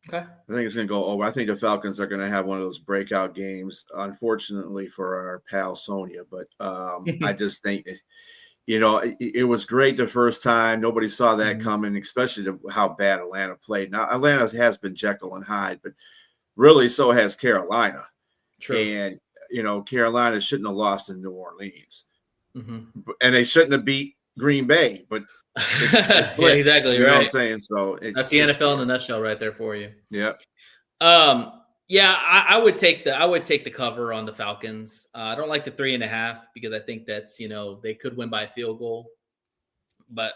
Speaker 2: Okay.
Speaker 1: I think it's going to go over. I think the Falcons are going to have one of those breakout games, unfortunately for our pal Sonia, but I just think it was great the first time. Nobody saw that coming, especially how bad Atlanta played. Now, Atlanta has been Jekyll and Hyde, but really so has Carolina.
Speaker 2: True.
Speaker 1: And, Carolina shouldn't have lost in New Orleans.
Speaker 2: Mm-hmm.
Speaker 1: And they shouldn't have beat Green Bay, but
Speaker 2: yeah, exactly.
Speaker 1: You
Speaker 2: right.
Speaker 1: know what I'm saying? So
Speaker 2: that's the NFL in a nutshell right there for you.
Speaker 1: Yeah.
Speaker 2: Yeah, I would take the cover on the Falcons. I don't like the 3.5 because I think that's, they could win by a field goal. But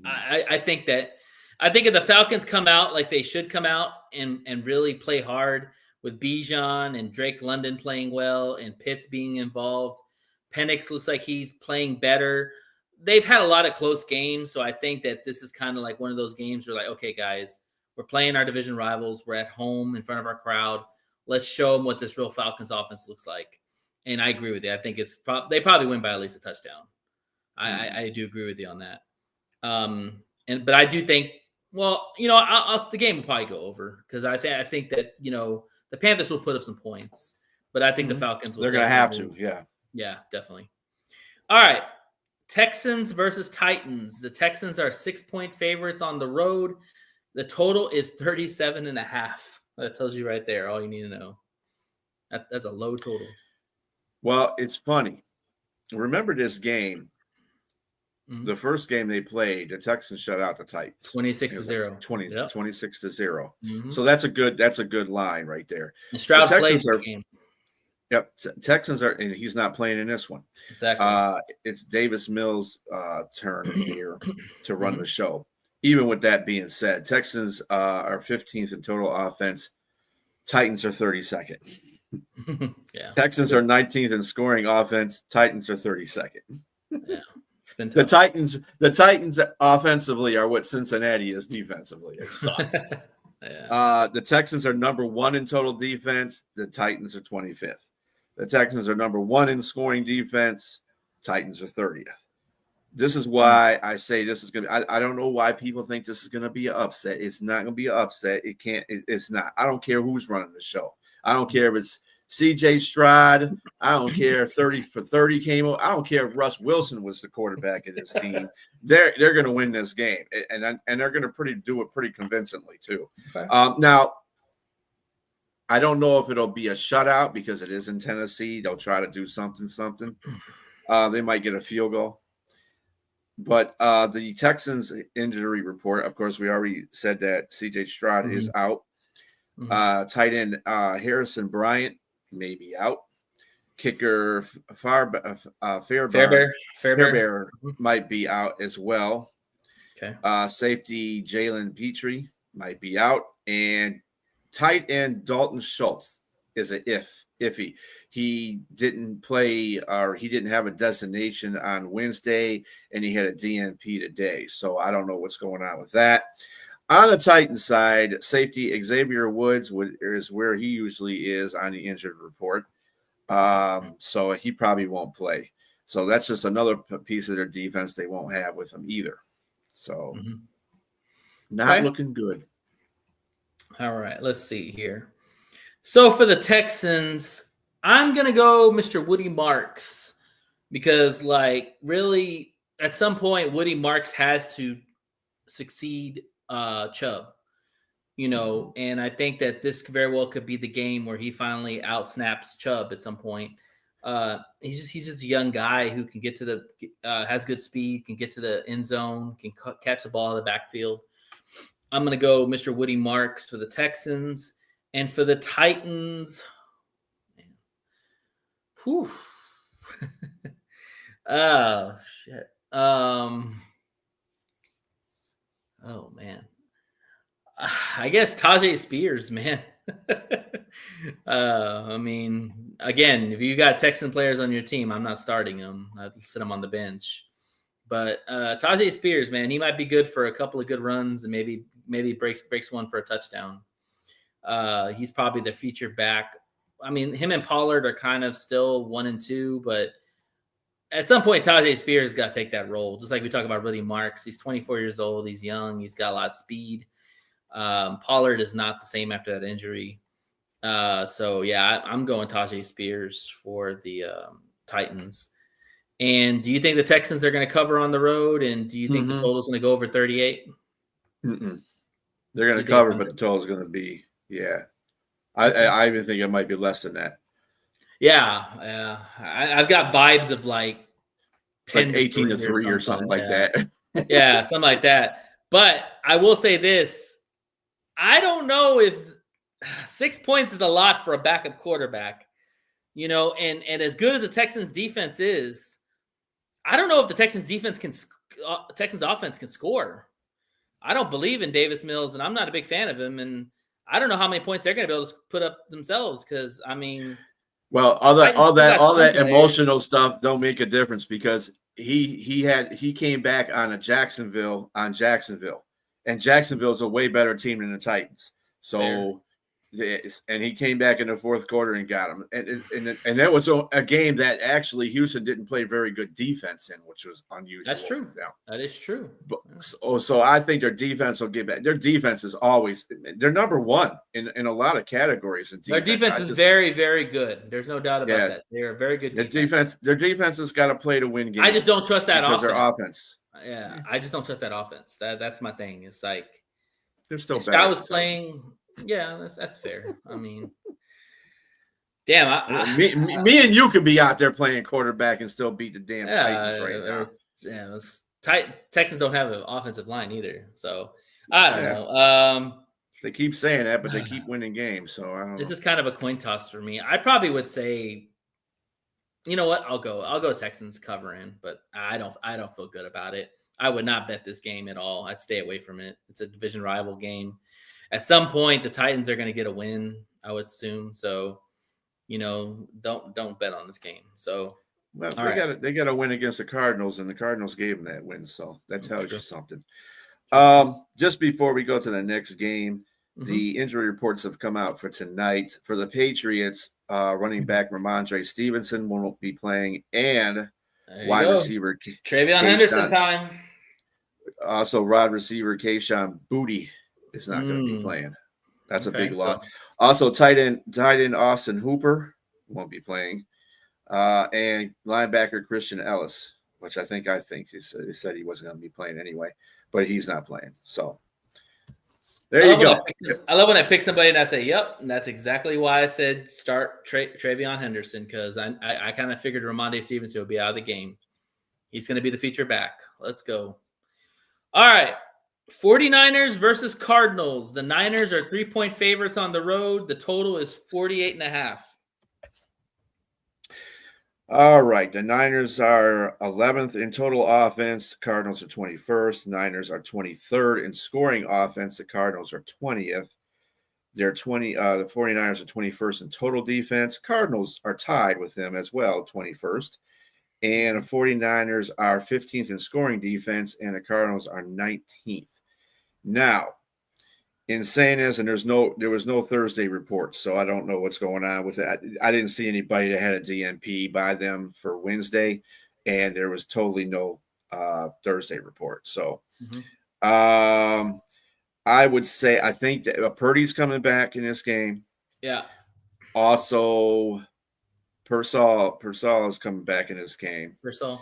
Speaker 2: I think if the Falcons come out like they should come out and really play hard with Bijan and Drake London playing well and Pitts being involved, Penix looks like he's playing better. They've had a lot of close games, so I think that this is kind of like one of those games where, like, okay, guys, we're playing our division rivals. We're at home in front of our crowd. Let's show them what this real Falcons offense looks like. And I agree with you. I think they probably win by at least a touchdown. I do agree with you on that. But I do think, the game will probably go over because I think that the Panthers will put up some points, but I think the Falcons will.
Speaker 1: They're going to have to, yeah.
Speaker 2: Yeah, definitely. All right. Texans versus Titans. The Texans are 6-point favorites on the road. The total is 37.5. That tells you right there all you need to know. That's a low total.
Speaker 1: Well, it's funny. Remember this game. Mm-hmm. The first game they played, the Texans shut out the Titans.
Speaker 2: 26-0.
Speaker 1: 26-0.
Speaker 2: Mm-hmm.
Speaker 1: So that's a good line right there.
Speaker 2: And Stroud plays the game.
Speaker 1: Yep, Texans are, and he's not playing in this one.
Speaker 2: Exactly.
Speaker 1: It's Davis Mills' turn here to run the show. Even with that being said, Texans are 15th in total offense. Titans are 32nd.
Speaker 2: Yeah.
Speaker 1: Texans are 19th in scoring offense. Titans are 32nd.
Speaker 2: Yeah. It's been tough.
Speaker 1: The Titans offensively are what Cincinnati is defensively. They suck.
Speaker 2: Yeah.
Speaker 1: The Texans are number 1 in total defense. The Titans are 25th. The Texans are number 1 in scoring defense. Titans are 30th. This is why I say this is going to – I don't know why people think this is going to be an upset. It's not going to be an upset. It's not. I don't care who's running the show. I don't care if it's C.J. Stroud. I don't care if 30 for 30 came over. I don't care if Russ Wilson was the quarterback of this team. They're going to win this game, and they're going to do it pretty convincingly too.
Speaker 2: Okay.
Speaker 1: Now, I don't know if it'll be a shutout because it is in Tennessee. They'll try to do something. They might get a field goal. But the Texans injury report, of course, we already said that C.J. Stroud is out. Tight end Harrison Bryant may be out. Kicker Fairbairn might be out as well.
Speaker 2: Okay.
Speaker 1: Safety Jalen Petrie might be out, and tight end Dalton Schultz is a iffy. He didn't play, or he didn't have a destination on Wednesday, and he had a DNP today. So I don't know what's going on with that. On the Titan side, safety Xavier Woods is where he usually is on the injured report. So he probably won't play. So that's just another piece of their defense they won't have with him either. So not looking good.
Speaker 2: All right, let's see here. So for the Texans, I'm going to go Mr. Woody Marks because, like, really, at some point, Woody Marks has to succeed Chubb, you know, and I think that this very well could be the game where he finally outsnaps Chubb at some point. He's just a young guy who can get to the has good speed, can get to the end zone, can catch the ball in the backfield. I'm going to go Mr. Woody Marks for the Texans. And for the Titans, man. Whew. Oh, shit. Oh, man. I guess Tajay Spears, man. I mean, again, if you got Texan players on your team, I'm not starting them. I'd sit them on the bench. But Tajay Spears, man, he might be good for a couple of good runs and maybe breaks one for a touchdown. He's probably the feature back. I mean, him and Pollard are kind of still 1 and 2, but at some point, Tajay Spears got to take that role. Just like we talk about Woody Marks. He's 24 years old. He's young. He's got a lot of speed. Pollard is not the same after that injury. So, yeah, I'm going Tajay Spears for the Titans. And do you think the Texans are going to cover on the road? And do you think the total is going to go over 38?
Speaker 1: They're going to cover, but the total is going to be, I even think it might be less than that.
Speaker 2: Yeah. I've got vibes of like 10
Speaker 1: like 18 to 3 or something like that.
Speaker 2: Yeah, something like that. But I will say this. I don't know if 6 points is a lot for a backup quarterback, you know, and as good as the Texans defense is, I don't know if the Texans offense can score. I don't believe in Davis Mills, and I'm not a big fan of him. And I don't know how many points they're going to be able to put up themselves. Because I mean,
Speaker 1: well, all that emotional stuff don't make a difference because he came back on Jacksonville, and Jacksonville's a way better team than the Titans. So. And he came back in the fourth quarter and got him. And that was a game that actually Houston didn't play very good defense in, which was unusual.
Speaker 2: That's true. That is true.
Speaker 1: But, so I think their defense will get back. Their defense is always – they're number one in a lot of categories. In defense.
Speaker 2: Their defense is very, very good. There's no doubt about that. They are a very good defense.
Speaker 1: Their defense has got to play to win games.
Speaker 2: I just don't trust that offense.
Speaker 1: Their offense.
Speaker 2: Yeah, I just don't trust that offense. That's my thing. It's like –
Speaker 1: they're still
Speaker 2: better. I was playing – yeah, that's fair. I mean, damn.
Speaker 1: Me and you could be out there playing quarterback and still beat the damn Titans right now.
Speaker 2: Yeah, Texans don't have an offensive line either, so I don't know.
Speaker 1: They keep saying that, but they keep winning games. So I don't know.
Speaker 2: This is kind of a coin toss for me. I probably would say, you know what? I'll go Texans covering, but I don't feel good about it. I would not bet this game at all. I'd stay away from it. It's a division rival game. At some point, the Titans are going to get a win, I would assume. So, you know, don't bet on this game. So,
Speaker 1: well, they got a win against the Cardinals, and the Cardinals gave them that win. So that tells you something. Just before we go to the next game, the injury reports have come out for tonight. For the Patriots, running back Ramondre Stevenson won't be playing, and wide receiver
Speaker 2: Travion Henderson time.
Speaker 1: Also, wide receiver Kayshon Boutte is not going to be playing. That's a big loss. Also, tight end Austin Hooper won't be playing, and linebacker Christian Ellis, which I think he said he wasn't going to be playing anyway, but he's not playing. So there you go.
Speaker 2: I love when I pick somebody and I say, "Yep," and that's exactly why I said start Travion Henderson, because I kind of figured Ramondre Stevenson would be out of the game. He's going to be the feature back. Let's go. All right. 49ers versus Cardinals. The Niners are 3-point favorites on the road. The total is 48.5.
Speaker 1: All right. The Niners are 11th in total offense. The Cardinals are 21st. Niners are 23rd in scoring offense. The Cardinals are 20th. They're 20. The 49ers are 21st in total defense. Cardinals are tied with them as well, 21st. And the 49ers are 15th in scoring defense, and the Cardinals are 19th. Now, in saying this, and there was no Thursday report, so I don't know what's going on with that. I didn't see anybody that had a DNP by them for Wednesday, and there was totally no Thursday report. So, I would say I think that Purdy's coming back in this game.
Speaker 2: Yeah.
Speaker 1: Also, Persall is coming back in this game.
Speaker 2: Persall.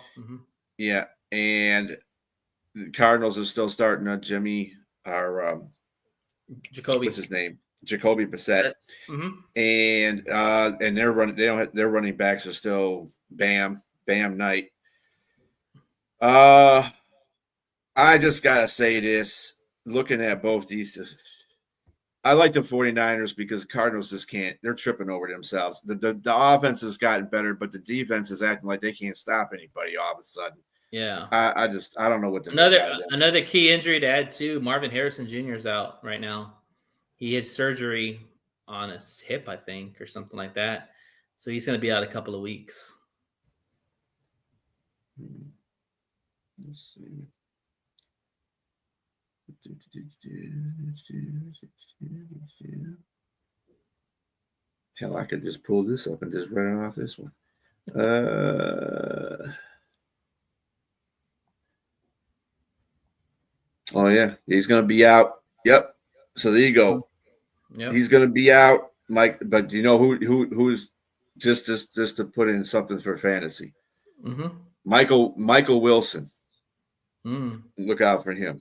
Speaker 1: Yeah, and the Cardinals are still starting on Jimmy or
Speaker 2: Jacoby.
Speaker 1: What's his name? Jacoby Brissett. And they're running. Their running backs are still Bam Knight. I just gotta say this. Looking at both these, I like the 49ers because Cardinals just can't. They're tripping over themselves. The offense has gotten better, but the defense is acting like they can't stop anybody all of a sudden.
Speaker 2: Yeah.
Speaker 1: I don't know what to
Speaker 2: another key injury to add to. Marvin Harrison Jr. is out right now. He had surgery on his hip, I think, or something like that. So he's going to be out a couple of weeks.
Speaker 1: Let's see. Hell, I could just pull this up and just run it off this one. Oh yeah, he's gonna be out. Yep. So there you go. Yep. He's gonna be out, Mike. But do you know who's just to put in something for fantasy? Michael Wilson. Look out for him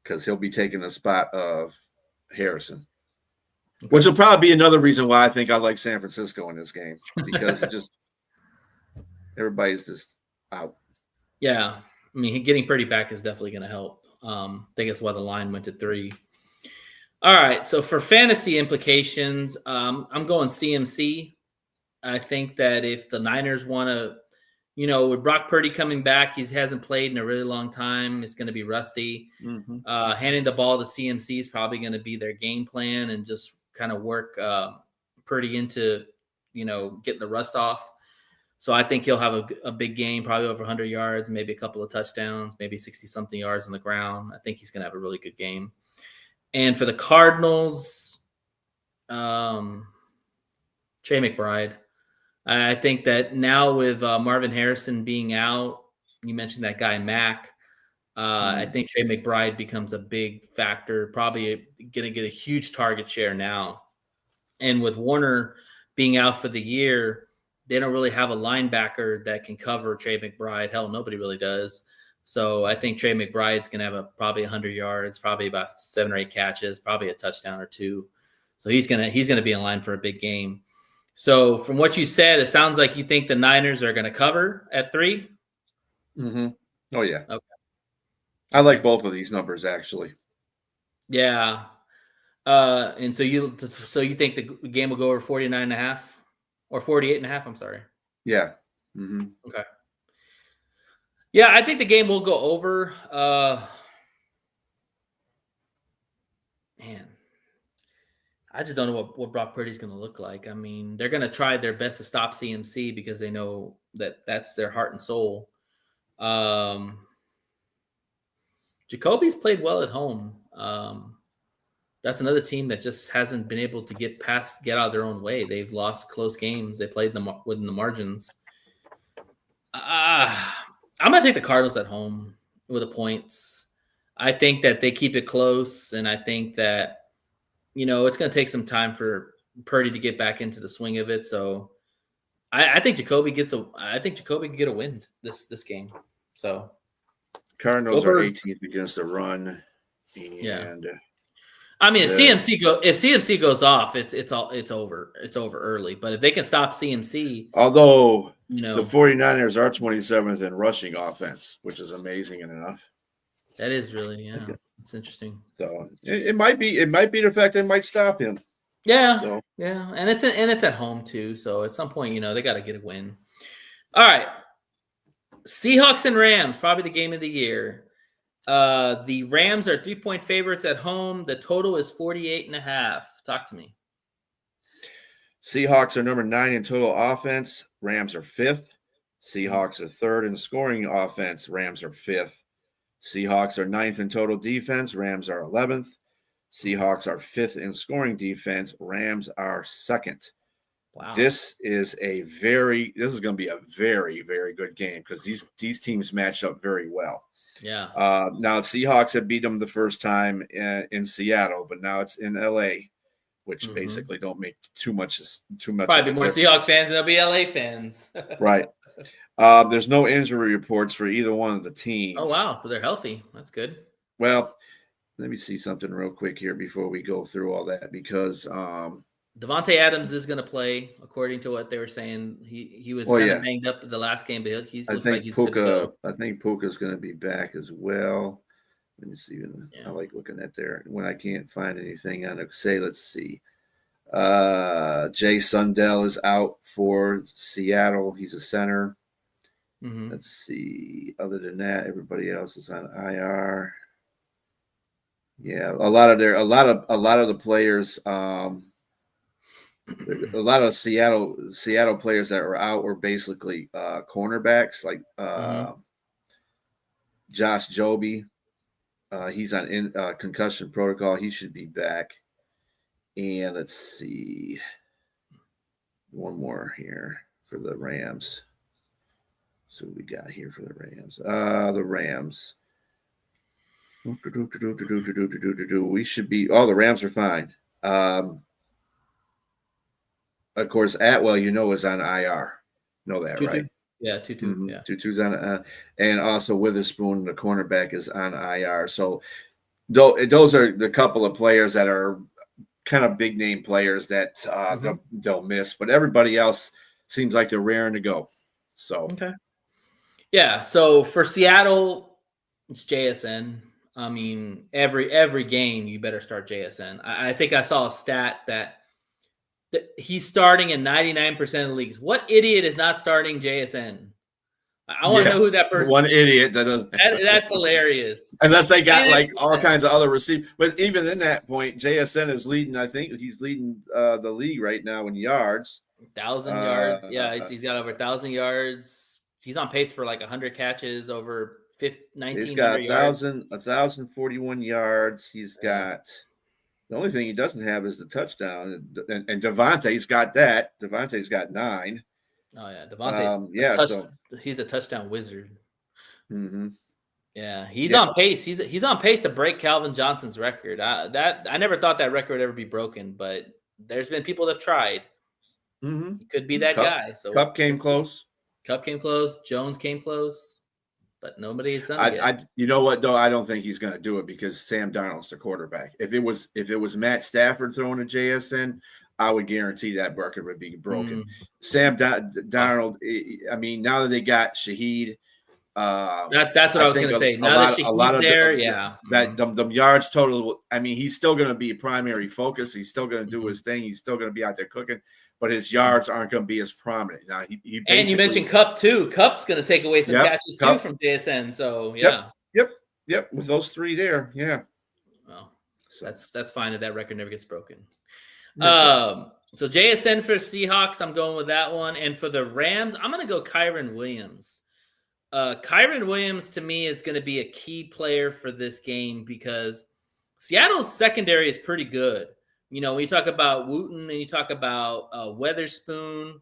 Speaker 1: because he'll be taking the spot of Harrison. Okay. Which will probably be another reason why I think I like San Francisco in this game because it just everybody's just out.
Speaker 2: Yeah, I mean, getting Purdy back is definitely going to help. I think that's why the line went to 3. All right, so for fantasy implications, I'm going CMC. I think that if the Niners want to, with Brock Purdy coming back, he hasn't played in a really long time. It's going to be rusty. Handing the ball to CMC is probably going to be their game plan and just kind of work Purdy into, getting the rust off. So I think he'll have a big game, probably over 100 yards, maybe a couple of touchdowns, maybe 60-something yards on the ground. I think he's going to have a really good game. And for the Cardinals, Trey McBride. I think that now with Marvin Harrison being out, you mentioned that guy Mack. I think Trey McBride becomes a big factor, probably going to get a huge target share now. And with Warner being out for the year, they don't really have a linebacker that can cover Trey McBride. Hell, nobody really does. So I think Trey McBride's going to have probably 100 yards, probably about 7 or 8 catches, probably a touchdown or 2. So he's going to be in line for a big game. So from what you said, it sounds like you think the Niners are going to cover at 3.
Speaker 1: Oh yeah.
Speaker 2: Okay.
Speaker 1: I like both of these numbers actually.
Speaker 2: Yeah. And so you think the game will go over 49.5 or 48.5? I'm sorry.
Speaker 1: Yeah.
Speaker 2: Okay. Yeah, I think the game will go over. Man, I just don't know what Brock Purdy's going to look like. I mean, they're going to try their best to stop CMC because they know that that's their heart and soul. Jacoby's played well at home. That's another team that just hasn't been able to get out of their own way. They've lost close games. They played them within the margins. I'm going to take the Cardinals at home with the points. I think that they keep it close, and I think that, it's going to take some time for Purdy to get back into the swing of it. So I think Jacoby can get a win this game. So
Speaker 1: Cardinals are 18th against the run. And
Speaker 2: I mean, if CMC goes off, it's over. It's over early. But if they can stop CMC,
Speaker 1: although the 49ers are 27th in rushing offense, which is amazing enough.
Speaker 2: That is really, it's interesting.
Speaker 1: So it might be the fact they might stop him.
Speaker 2: Yeah, yeah, and it's at home too. So at some point, they got to get a win. All right. Seahawks and Rams, probably the game of the year. The Rams are 3-point favorites at home. The total is 48.5. Talk to me.
Speaker 1: Seahawks are number 9 in total offense. Rams are 5th. Seahawks are 3rd in scoring offense. Rams are 5th. Seahawks are 9th in total defense. Rams are 11th. Seahawks are 5th in scoring defense. Rams are 2nd.
Speaker 2: Wow.
Speaker 1: This is going to be a very, very good game because these teams match up very well.
Speaker 2: Yeah.
Speaker 1: Now Seahawks had beat them the first time in Seattle, but now it's in LA, which basically don't make too much.
Speaker 2: Probably more Seahawks fans than there'll be LA fans.
Speaker 1: Right. There's no injury reports for either one of the teams.
Speaker 2: Oh wow, so they're healthy. That's good.
Speaker 1: Well, let me see something real quick here before we go through all that because
Speaker 2: Davante Adams is going to play, according to what they were saying. He was kind of banged up the last game, but looks like he's good to go.
Speaker 1: I think Puka's going to be back as well. Let me see. I like looking at there when I can't find anything on it. Let's see. Jay Sundell is out for Seattle. He's a center. Let's see. Other than that, everybody else is on IR. Yeah, a lot of the players. A lot of Seattle players that were out were basically cornerbacks, like Josh Joby. He's on concussion protocol. He should be back. And let's see, one more here for the Rams. So we got here for the Rams. The Rams. We should be. Oh, the Rams are fine. Of course, Atwell, is on IR. Know that, right?
Speaker 2: Yeah, Tutu.
Speaker 1: Mm-hmm.
Speaker 2: Yeah,
Speaker 1: Tutu's on, and also Witherspoon, the cornerback, is on IR. So, those are the couple of players that are kind of big name players that they'll miss. But everybody else seems like they're raring to go. So,
Speaker 2: okay, yeah. So for Seattle, it's JSN. I mean, every game you better start JSN. I think I saw a stat that he's starting in 99% of the leagues. What idiot is not starting JSN? I want to know who that person.
Speaker 1: One idiot that's
Speaker 2: hilarious.
Speaker 1: Unless they got like all kinds of other receivers. But even in that point, JSN is leading. I think he's leading the league right now in yards.
Speaker 2: 1,000 yards. Yeah, he's got over 1,000 yards. He's on pace for like 100 catches, over 1,900
Speaker 1: He's got
Speaker 2: yards.
Speaker 1: 1,041 yards. He's got. The only thing he doesn't have is the touchdown, and Devontae's got that. Devontae's got 9.
Speaker 2: Oh yeah, Devontae's he's a touchdown wizard.
Speaker 1: Mm-hmm.
Speaker 2: Yeah, he's on pace. He's on pace to break Calvin Johnson's record. I never thought that record would ever be broken, but there's been people that have tried.
Speaker 1: Mm-hmm.
Speaker 2: He could be that guy. So
Speaker 1: Kupp came close.
Speaker 2: Jones came close. But nobody's done it yet.
Speaker 1: You know what though? I don't think he's going to do it because Sam Darnold's the quarterback. If it was Matt Stafford throwing a JSN, I would guarantee that record would be broken. Sam Darnold. I mean, now that they got Shaheed,
Speaker 2: that's what I was going to say. Now that Shaheed's there,
Speaker 1: the yards total. I mean, he's still going to be a primary focus. He's still going to do his thing. He's still going to be out there cooking. But his yards aren't going to be as prominent. Now,
Speaker 2: and you mentioned Kupp too. Kupp's going to take away some catches too from JSN. So yeah,
Speaker 1: yep. With those 3 there, yeah.
Speaker 2: Well, so that's fine if that record never gets broken. So JSN for Seahawks, I'm going with that one, and for the Rams, I'm going to go Kyren Williams. Kyren Williams to me is going to be a key player for this game because Seattle's secondary is pretty good. When you talk about Wooten and you talk about Weatherspoon,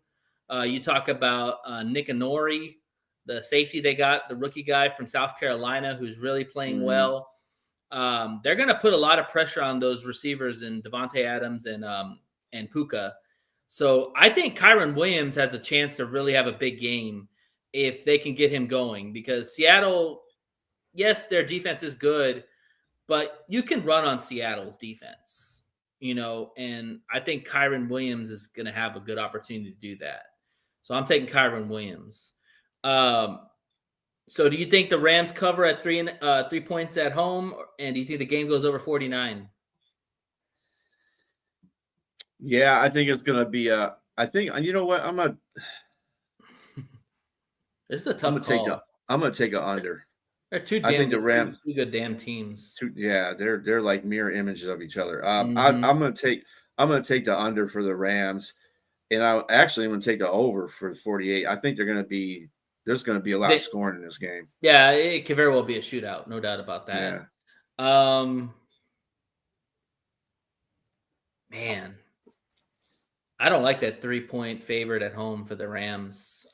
Speaker 2: you talk about Nick Anori, the safety they got, the rookie guy from South Carolina who's really playing well. They're going to put a lot of pressure on those receivers and Davante Adams and Puka. So I think Kyren Williams has a chance to really have a big game if they can get him going because Seattle, yes, their defense is good, but you can run on Seattle's defense. And I think Kyren Williams is going to have a good opportunity to do that. So I'm taking Kyren Williams. So do you think the Rams cover at 3 points at home? And do you think the game goes over 49?
Speaker 1: Yeah, I think it's going to be I think, you know what?
Speaker 2: This is a tough call.
Speaker 1: I'm gonna take a under.
Speaker 2: They're two
Speaker 1: I think
Speaker 2: damn
Speaker 1: the
Speaker 2: good,
Speaker 1: Rams.
Speaker 2: two good damn teams.
Speaker 1: Yeah, they're like mirror images of each other.
Speaker 2: Mhm.
Speaker 1: I'm gonna take the under for the Rams, and I'm gonna take the over for 48. I think there's gonna be a lot of scoring in this game.
Speaker 2: Yeah, it could very well be a shootout, no doubt about that.
Speaker 1: Yeah.
Speaker 2: Man, I don't like that 3-point favorite at home for the Rams.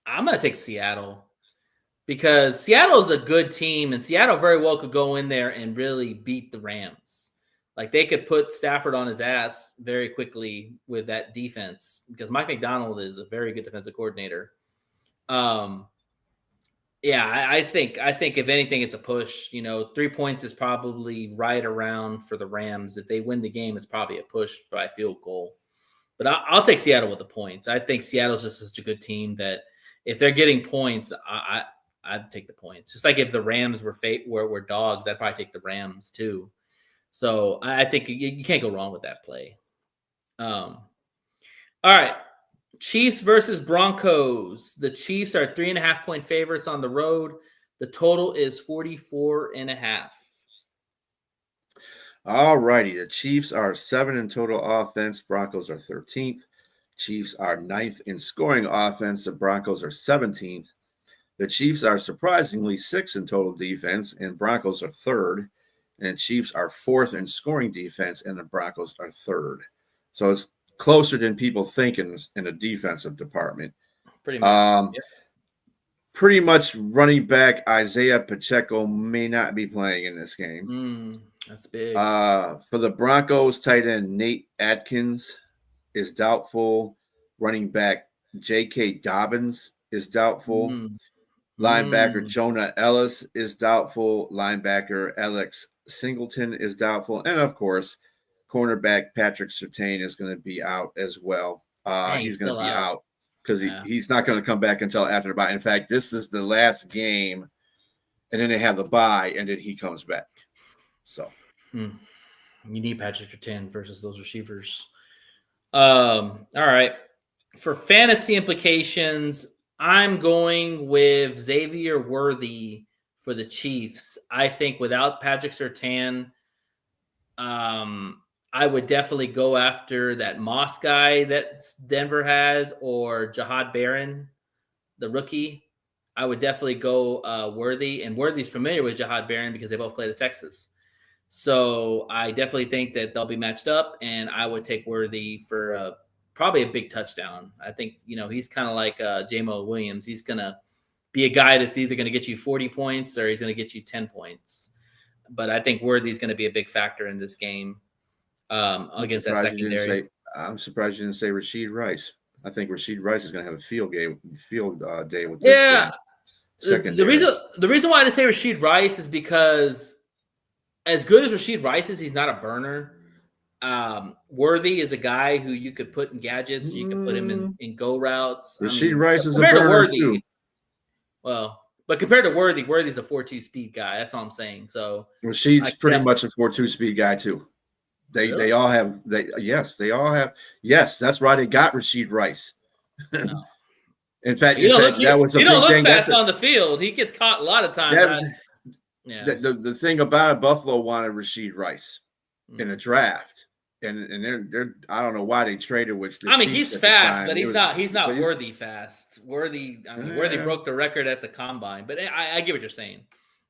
Speaker 2: I'm gonna take Seattle because Seattle's a good team, and Seattle very well could go in there and really beat the Rams. Like they could put Stafford on his ass very quickly with that defense because Mike McDonald is a very good defensive coordinator. Yeah, I think if anything, it's a push. 3 points is probably right around for the Rams. If they win the game, it's probably a push by field goal. But I'll take Seattle with the points. I think Seattle's just such a good team that if they're getting points, I'd take the points. Just like if the Rams were dogs, I'd probably take the Rams too. So I think you can't go wrong with that play. All right. Chiefs versus Broncos. The Chiefs are 3.5-point favorites on the road. The total is 44.5.
Speaker 1: All righty. The Chiefs are 7 in total offense. Broncos are 13th. Chiefs are 9th in scoring offense. The Broncos are 17th. The Chiefs are surprisingly 6th in total defense, and Broncos are 3rd. And Chiefs are 4th in scoring defense, and the Broncos are 3rd. So it's closer than people think in the defensive department.
Speaker 2: Pretty much.
Speaker 1: Pretty much running back Isaiah Pacheco may not be playing in this game.
Speaker 2: That's big.
Speaker 1: For the Broncos, tight end Nate Atkins is doubtful. Running back J.K. Dobbins is doubtful. Linebacker Jonah Ellis is doubtful. Linebacker Alex Singleton is doubtful. And, of course, cornerback Patrick Surtain is going to be out as well. He's going to be out because he's not going to come back until after the bye. In fact, this is the last game, and then they have the bye, and then he comes back. So
Speaker 2: you need Patrick Surtain versus those receivers. All right. For fantasy implications, I'm going with Xavier Worthy for the Chiefs. I think without Patrick Surtain, I would definitely go after that Moss guy that Denver has or Jahad Barron, the rookie. I would definitely go Worthy. And Worthy's familiar with Jahad Barron because they both played at Texas. So I definitely think that they'll be matched up, and I would take Worthy for probably a big touchdown. I think, he's kind of like Jamo Williams. He's going to be a guy that's either going to get you 40 points or he's going to get you 10 points. But I think Worthy's going to be a big factor in this game against that secondary.
Speaker 1: I'm surprised you didn't say Rashid Rice. I think Rashid Rice is going to have a field day with this game.
Speaker 2: The reason why I say Rashid Rice is because as good as Rashid Rice is, he's not a burner. Worthy is a guy who you could put in gadgets. You can put him in go routes.
Speaker 1: Rashid Rice is a burner too.
Speaker 2: Well, but compared to Worthy's a 4.2 speed guy. That's all I'm saying. So
Speaker 1: Rashid's pretty much a 4.2 speed guy too. They all have. Yes, that's why they got Rashid Rice.
Speaker 2: No.
Speaker 1: In fact,
Speaker 2: you don't look
Speaker 1: thing.
Speaker 2: fast on the field. He gets caught a lot of times.
Speaker 1: The thing about it, Buffalo wanted Rashid Rice in a draft, and they're I don't know why they traded with.
Speaker 2: He's fast, but he's not Worthy fast. Worthy broke the record at the combine, but I get what you're saying.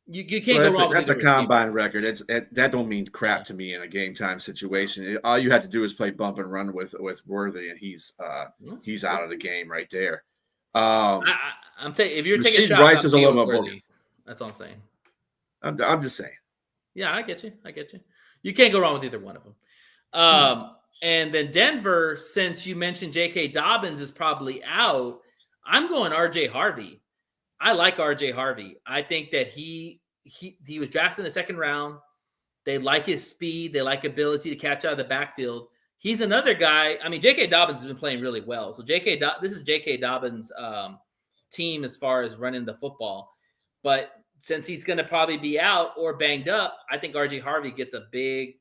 Speaker 2: You can't go wrong.
Speaker 1: That's a combine record. That don't mean crap to me in a game time situation. All you have to do is play bump and run with Worthy, and he's out of the game right there.
Speaker 2: If you're taking a shot,
Speaker 1: Rice is a little more.
Speaker 2: That's all I'm saying.
Speaker 1: I'm just saying.
Speaker 2: Yeah, I get you. You can't go wrong with either one of them. And then Denver, since you mentioned J.K. Dobbins is probably out, I'm going R.J. Harvey. I like R.J. Harvey. I think that he was drafted in the second round. They like his speed. They like ability to catch out of the backfield. He's another guy. J.K. Dobbins has been playing really well. So this is J.K. Dobbins' team as far as running the football. But since he's going to probably be out or banged up, I think R.J. Harvey gets a big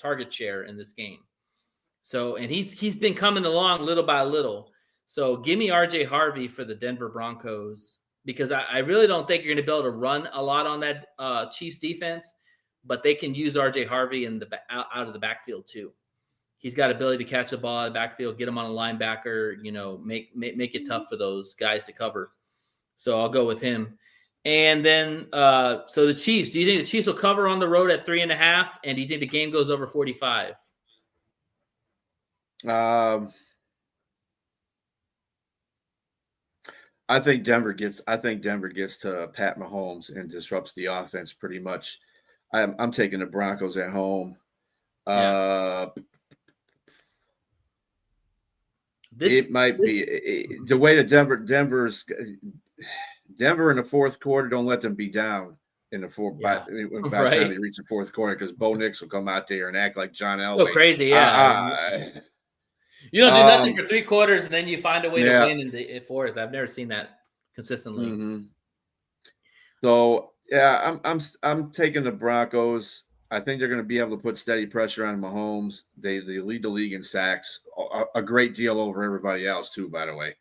Speaker 2: target share in this game. So, and he's been coming along little by little. So give me RJ Harvey for the Denver Broncos because I really don't think you're going to be able to run a lot on that Chiefs defense, but they can use RJ Harvey out of the backfield too. He's got ability to catch the ball out of the backfield, get him on a linebacker, make it tough for those guys to cover. So I'll go with him. And then, so the Chiefs, do you think the Chiefs will cover on the road at 3.5? And do you think the game goes over 45?
Speaker 1: I think Denver gets to Pat Mahomes and disrupts the offense pretty much. I'm taking the Broncos at home. Yeah. It might be the way that Denver in the fourth quarter. Don't let them be down in the fourth. By the time they reach the fourth quarter, because Bo Nix will come out there and act like John Elway.
Speaker 2: Go crazy, yeah. You don't do nothing for 3 quarters, and then you find a way to win in the fourth. I've never seen that consistently.
Speaker 1: Mm-hmm. So yeah, I'm taking the Broncos. I think they're going to be able to put steady pressure on Mahomes. They lead the league in sacks, a great deal over everybody else too, by the way.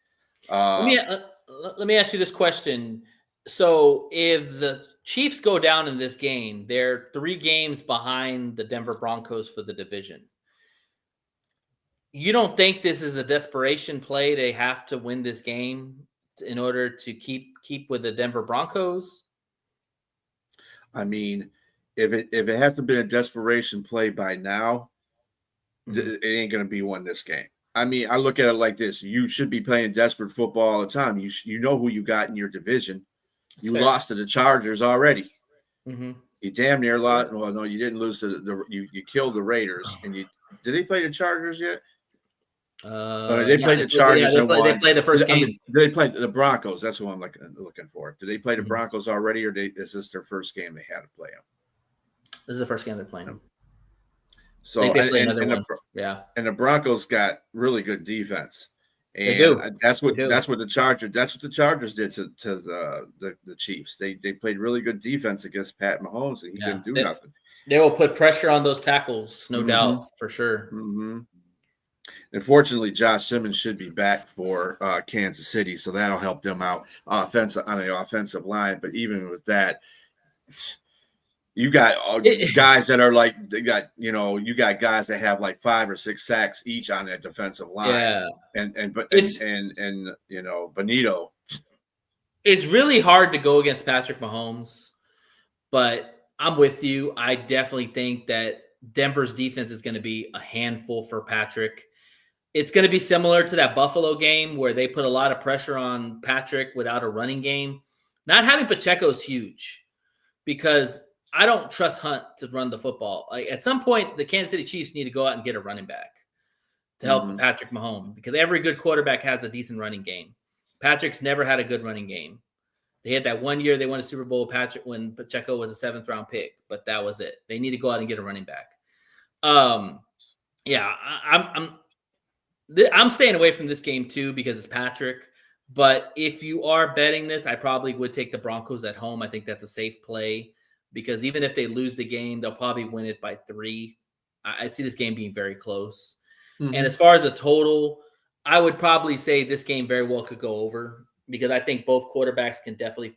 Speaker 2: Let me ask you this question. So if the Chiefs go down in this game, they're 3 games behind the Denver Broncos for the division. You don't think this is a desperation play? They have to win this game in order to keep with the Denver Broncos?
Speaker 1: I mean, if it hasn't been a desperation play by now, it ain't going to be one this game. I mean, I look at it like this. You should be playing desperate football all the time. You know who you got in your division. That's fair. Lost to the Chargers already. Mm-hmm. You damn near lost. Well, no, you didn't lose to you killed the Raiders. And did they play the Chargers yet? They played the Chargers.
Speaker 2: They played the first game.
Speaker 1: They played the Broncos. That's what I'm looking for. Did they play the Broncos already, or is this their first game they had to play them?
Speaker 2: This is the first game they're playing.
Speaker 1: So and the Broncos got really good defense, and
Speaker 2: they do.
Speaker 1: That's what the Chargers did to the Chiefs. They played really good defense against Pat Mahomes, and he didn't do nothing.
Speaker 2: They will put pressure on those tackles, no doubt, for sure.
Speaker 1: Mm-hmm. Unfortunately, Josh Simmons should be back for Kansas City, so that'll help them out on the offensive line. But even with that, you got guys that are like you got guys that have like 5 or 6 sacks each on that defensive line.
Speaker 2: Yeah,
Speaker 1: and Benito.
Speaker 2: It's really hard to go against Patrick Mahomes, but I'm with you. I definitely think that Denver's defense is going to be a handful for Patrick. It's going to be similar to that Buffalo game where they put a lot of pressure on Patrick without a running game. Not having Pacheco is huge because I don't trust Hunt to run the football. Like at some point, the Kansas City Chiefs need to go out and get a running back to help Patrick Mahomes because every good quarterback has a decent running game. Patrick's never had a good running game. They had that one year they won a Super Bowl when Pacheco was a 7th-round pick, but that was it. They need to go out and get a running back. I'm staying away from this game too because it's Patrick. But if you are betting this, I probably would take the Broncos at home. I think that's a safe play because even if they lose the game, they'll probably win it by 3. I see this game being very close. Mm-hmm. And as far as the total, I would probably say this game very well could go over because I think both quarterbacks can definitely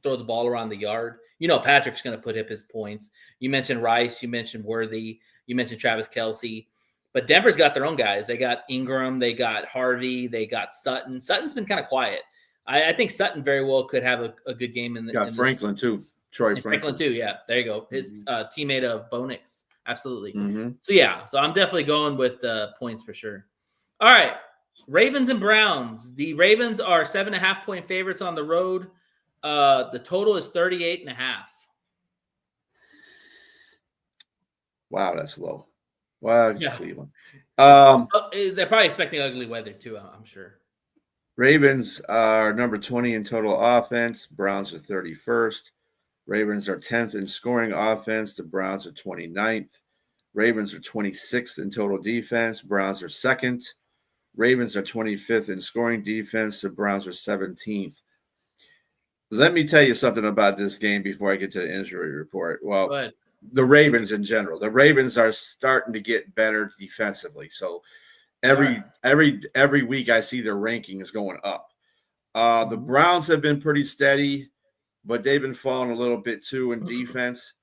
Speaker 2: throw the ball around the yard. Patrick's going to put up his points. You mentioned Rice. You mentioned Worthy. You mentioned Travis Kelce. But Denver's got their own guys. They got Ingram. They got Harvey. They got Sutton. Sutton's been kind of quiet. I think Sutton very well could have a good game in the.
Speaker 1: Got Franklin too. Troy Franklin
Speaker 2: too. Yeah, there you go. His teammate of Bo Nix. Absolutely. Mm-hmm. So I'm definitely going with the points for sure. All right, Ravens and Browns. The Ravens are 7.5-point favorites on the road. The total is 38.5.
Speaker 1: Wow, that's low. Wow, it's Cleveland.
Speaker 2: They're probably expecting ugly weather too, I'm sure.
Speaker 1: Ravens are number 20 in total offense. Browns are 31st. Ravens are 10th in scoring offense. The Browns are 29th. Ravens are 26th in total defense. Browns are 2nd. Ravens are 25th in scoring defense. The Browns are 17th. Let me tell you something about this game before I get to the injury report. Well, the Ravens in general. The Ravens are starting to get better defensively. So every week I see their ranking is going up. The Browns have been pretty steady, but they've been falling a little bit too in defense.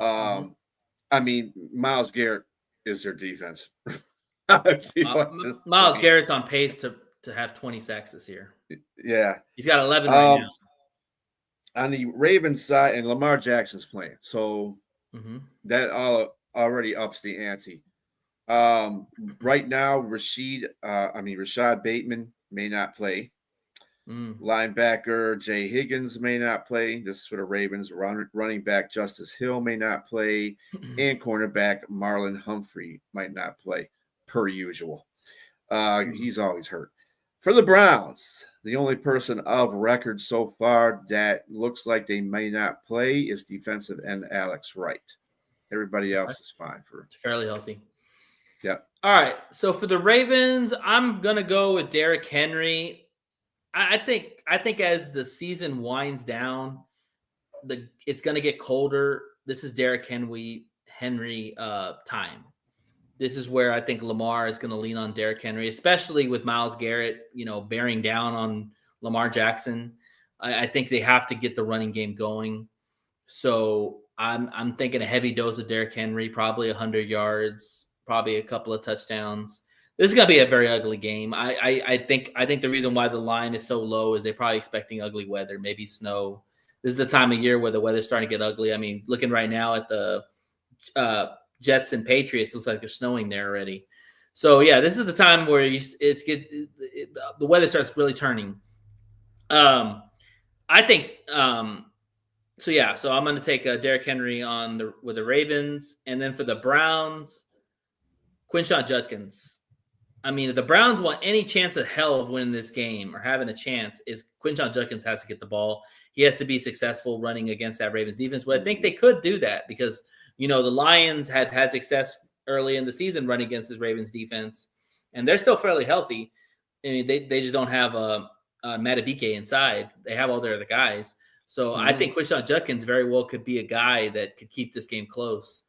Speaker 1: I mean, Myles Garrett is their defense.
Speaker 2: Myles Garrett's on pace to have 20 sacks this year.
Speaker 1: Yeah.
Speaker 2: He's got 11 right now.
Speaker 1: On the Ravens side, and Lamar Jackson's playing. So that already ups the ante. Right now, Rashad Bateman may not play. Linebacker Jay Higgins may not play. This is for the Ravens. Running back Justice Hill may not play. And cornerback Marlon Humphrey might not play, per usual. He's always hurt. For the Browns, the only person of record so far that looks like they may not play is defensive end Alex Wright. Everybody else is fine for
Speaker 2: fairly healthy.
Speaker 1: Yeah.
Speaker 2: All right. So for the Ravens, I'm gonna go with Derrick Henry. I think as the season winds down, it's gonna get colder. This is Derrick Henry time. This is where I think Lamar is going to lean on Derrick Henry, especially with Myles Garrett, bearing down on Lamar Jackson. I think they have to get the running game going. So I'm thinking a heavy dose of Derrick Henry, probably 100 yards, probably a couple of touchdowns. This is going to be a very ugly game. I think the reason why the line is so low is they're probably expecting ugly weather, maybe snow. This is the time of year where the weather's starting to get ugly. I mean, looking right now at the Jets and Patriots, looks like they're snowing there already. So yeah, this is the time where the weather starts really turning. I think so. Yeah, so I'm going to take Derrick Henry with the Ravens, and then for the Browns, Quinshon Judkins. I mean, if the Browns want any chance of hell of winning this game or having a chance, is Quinshon Judkins has to get the ball. He has to be successful running against that Ravens defense. But I think they could do that because the Lions had success early in the season running against this Ravens defense, and they're still fairly healthy. I mean, they just don't have Madubuike inside. They have all their other guys. So I think Quinshon Judkins very well could be a guy that could keep this game close.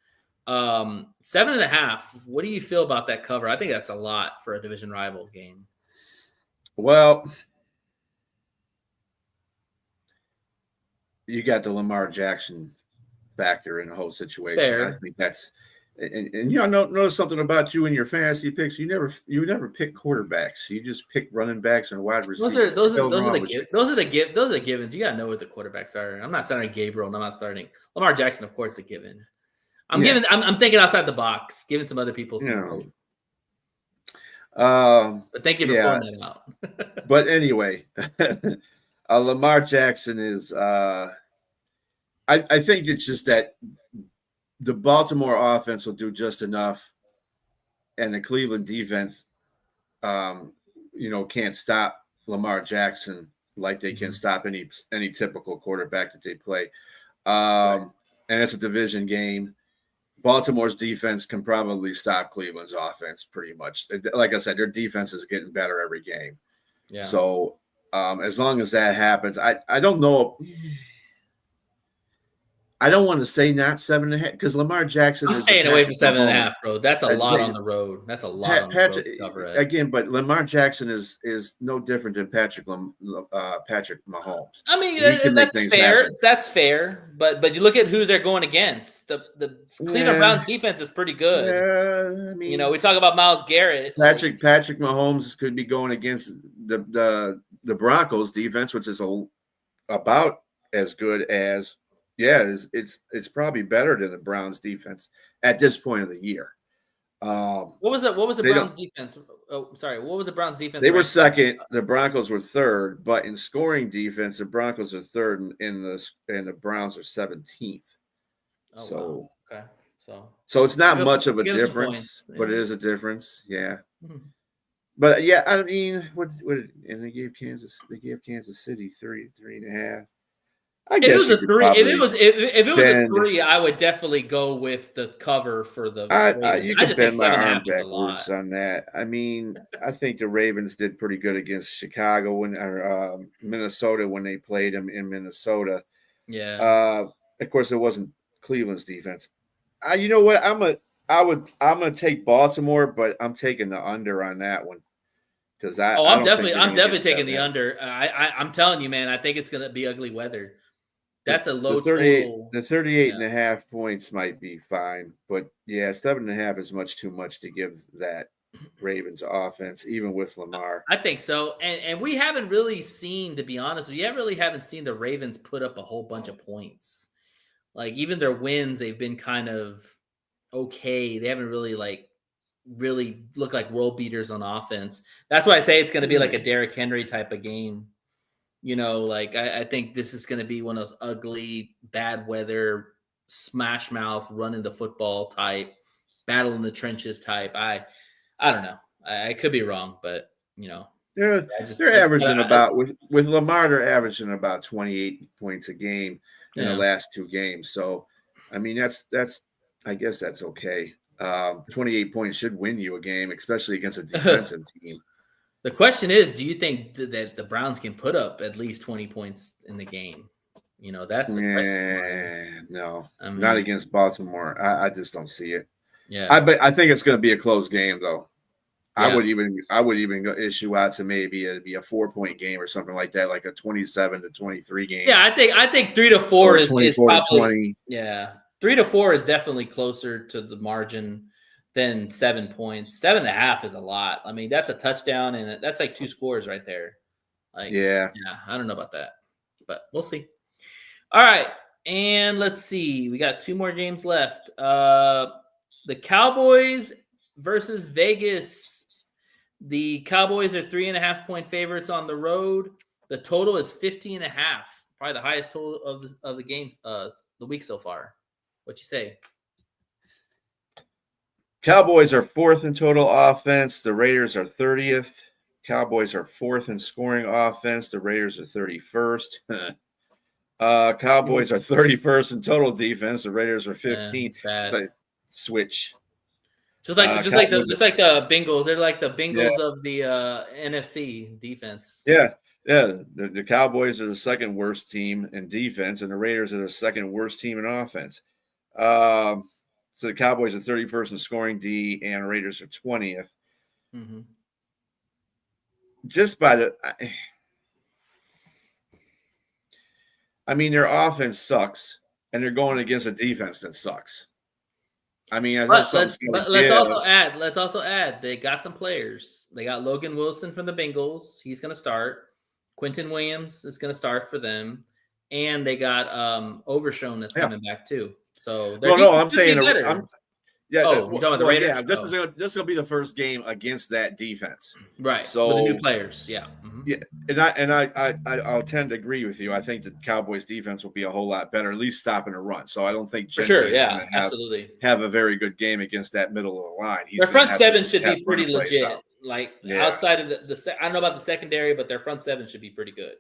Speaker 2: 7.5. What do you feel about that cover? I think that's a lot for a division rival game.
Speaker 1: Well, you got the Lamar Jackson factor in the whole situation.
Speaker 2: Fair.
Speaker 1: I think that's and notice something about you in your fantasy picks. You never pick quarterbacks. You just pick running backs and wide receivers.
Speaker 2: Those are the givens. You gotta know what the quarterbacks are. I'm not starting Gabriel, and I'm not starting Lamar Jackson. Of course, the given. I'm thinking outside the box, giving some other people some hope. But thank you for pulling that out.
Speaker 1: But anyway, Lamar Jackson is. I think it's just that the Baltimore offense will do just enough, and the Cleveland defense, can't stop Lamar Jackson like they can stop any typical quarterback that they play. And it's a division game. Baltimore's defense can probably stop Cleveland's offense pretty much. Like I said, their defense is getting better every game. Yeah. So as long as that happens, I don't know. I don't want to say not 7.5 because Lamar Jackson.
Speaker 2: I'm staying away from 7.5, bro. That's a lot on the road. That's a lot on the road to cover it.
Speaker 1: Again, but Lamar Jackson is no different than Patrick Mahomes.
Speaker 2: I mean, that's fair. Happen. That's fair. But you look at who they're going against. The Cleveland Browns defense is pretty good.
Speaker 1: Yeah, I mean,
Speaker 2: we talk about Myles Garrett.
Speaker 1: Patrick Mahomes could be going against the Broncos defense, which is about as good as. Yeah, it's probably better than the Browns defense at this point of the year.
Speaker 2: What was the Browns defense? Oh, sorry. What was the Browns defense?
Speaker 1: They were second. The Broncos were third, but in scoring defense, the Broncos are third, and the Browns are 17th.
Speaker 2: Oh, so wow. Okay,
Speaker 1: so it's not much of a difference, but it is a difference. Yeah. Mm-hmm. But yeah, I mean, and they gave Kansas City 3.5.
Speaker 2: If it was a 3, I would definitely go with the cover for the.
Speaker 1: You can bend my arm backwards on that. I mean, I think the Ravens did pretty good against Chicago or Minnesota when they played them in Minnesota.
Speaker 2: Yeah.
Speaker 1: Of course, it wasn't Cleveland's defense. You know what? I'm going to take Baltimore, but I'm taking the under on that one because I
Speaker 2: Oh,
Speaker 1: I don't think they're
Speaker 2: I'm
Speaker 1: going to
Speaker 2: definitely
Speaker 1: get
Speaker 2: taking the
Speaker 1: 7.5.
Speaker 2: under. I'm telling you, man. I think it's gonna be ugly weather.
Speaker 1: The,
Speaker 2: That's a
Speaker 1: the
Speaker 2: low
Speaker 1: 38
Speaker 2: total.
Speaker 1: the 38
Speaker 2: Yeah.
Speaker 1: and a half points might be fine, but yeah, 7.5 is much too much to give that Ravens offense, even with Lamar.
Speaker 2: I think so. And we haven't really seen, to be honest, we haven't seen the Ravens put up a whole bunch of points. Like even their wins, they've been kind of okay. They haven't really looked like world beaters on offense. That's why I say it's going to be like a Derrick Henry type of game. Like I think this is going to be one of those ugly, bad weather, smash mouth, running the football type, battle in the trenches type. I don't know. I could be wrong, but
Speaker 1: They're
Speaker 2: I just
Speaker 1: they're averaging about with Lamar. They're averaging about 28 points a game in the
Speaker 2: yeah.
Speaker 1: last 2 games. So, I mean, that's I guess that's okay. 28 points should win you a game, especially against a defensive team.
Speaker 2: The question is, do you think that the Browns can put up at least 20 points in the game? That's the question.
Speaker 1: No,
Speaker 2: I mean,
Speaker 1: not against Baltimore. I just don't see it.
Speaker 2: yeah,
Speaker 1: I think it's going to be a close game, though.
Speaker 2: yeah.
Speaker 1: I would even go issue out to maybe it'd be a 4-point game or something like that, like a 27-23 game.
Speaker 2: Yeah, I think 3 to 4 is
Speaker 1: 24
Speaker 2: probably,
Speaker 1: to 20.
Speaker 2: Yeah, 3 to 4 is definitely closer to the margin than 7 points. 7.5 is a lot. I mean, that's a touchdown and that's like 2 scores right there.
Speaker 1: Yeah,
Speaker 2: I don't know about that, but we'll see. All right, and let's see. We got 2 more games left. The Cowboys versus Vegas. The Cowboys are 3.5-point favorites on the road. The total is 50.5. Probably the highest total of the game, the week so far. What you say?
Speaker 1: Cowboys are 4th in total offense. The Raiders are 30th. Cowboys are 4th in scoring offense. The Raiders are 31st. Cowboys are 31st in total defense. The Raiders are 15th.
Speaker 2: It's bad.
Speaker 1: It's like switch.
Speaker 2: Just like the Bengals. They're like the Bengals of the NFC defense.
Speaker 1: Yeah. The Cowboys are the 2nd worst team in defense, and the Raiders are the 2nd worst team in offense. So the Cowboys are 31st in scoring D, and the Raiders are 20th.
Speaker 2: Mm-hmm.
Speaker 1: Just by the, I mean, their offense sucks, and they're going against a defense that sucks. I mean,
Speaker 2: let's also add they got some players. They got Logan Wilson from the Bengals. He's going to start. Quentin Williams is going to start for them, and they got Overshown that's coming back too. So
Speaker 1: I'm saying
Speaker 2: better. You're talking about the Raiders?
Speaker 1: Yeah, this is gonna be the first game against that defense,
Speaker 2: right?
Speaker 1: So
Speaker 2: with the new players, yeah.
Speaker 1: Mm-hmm. Yeah, and I'll tend to agree with you. I think the Cowboys defense will be a whole lot better, at least stopping a run. So I don't think
Speaker 2: Gente is going
Speaker 1: to have a very good game against that middle of the line.
Speaker 2: Their front 7 should be pretty legit. Outside of the I don't know about the secondary, but their front 7 should be pretty good.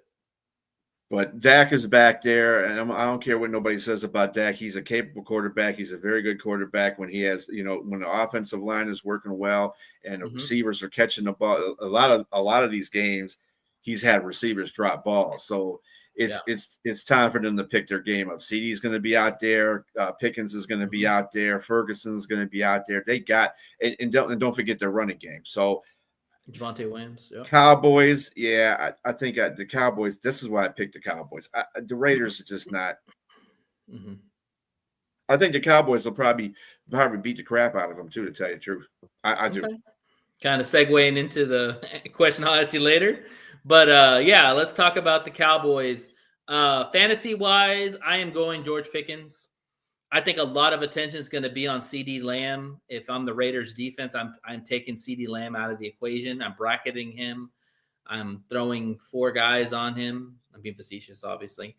Speaker 1: But Dak is back there, and I don't care what nobody says about Dak. He's a capable quarterback. He's a very good quarterback when he has, when the offensive line is working well and the receivers are catching the ball. A lot of these games, he's had receivers drop balls. So it's time for them to pick their game up. CD's going to be out there. Pickens is going to be out there. Ferguson's going to be out there. They got and don't forget their running game. So.
Speaker 2: Javonte Williams. Yep.
Speaker 1: Cowboys, I think the Cowboys. This is why I picked the Cowboys. The Raiders are just not. Mm-hmm. I think the Cowboys will probably beat the crap out of them too. To tell you the truth, I do.
Speaker 2: Kind of segueing into the question I'll ask you later, but let's talk about the Cowboys. Fantasy wise, I am going George Pickens. I think a lot of attention is going to be on CeeDee Lamb. If I'm the Raiders defense, I'm taking CeeDee Lamb out of the equation. I'm bracketing him. I'm throwing 4 guys on him. I'm being facetious, obviously.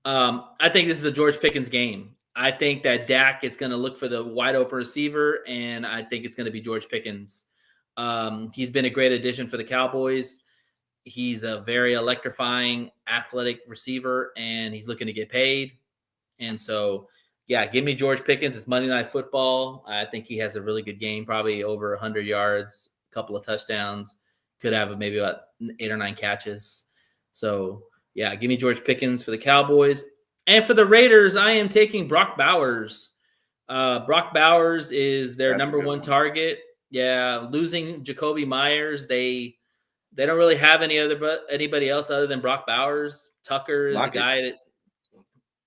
Speaker 2: I think this is the George Pickens game. I think that Dak is going to look for the wide open receiver, and I think it's going to be George Pickens. He's been a great addition for the Cowboys. He's a very electrifying, athletic receiver, and he's looking to get paid. And so – give me George Pickens. It's Monday Night Football. I think he has a really good game, probably over 100 yards, a couple of touchdowns. Could have maybe about 8 or 9 catches. So, give me George Pickens for the Cowboys. And for the Raiders, I am taking Brock Bowers. Brock Bowers is their
Speaker 1: That's a
Speaker 2: number
Speaker 1: good
Speaker 2: one
Speaker 1: one.
Speaker 2: target. Yeah, losing Jacoby Myers, they don't really have anybody else other than Brock Bowers. Tucker is a
Speaker 1: Lockett.
Speaker 2: guy that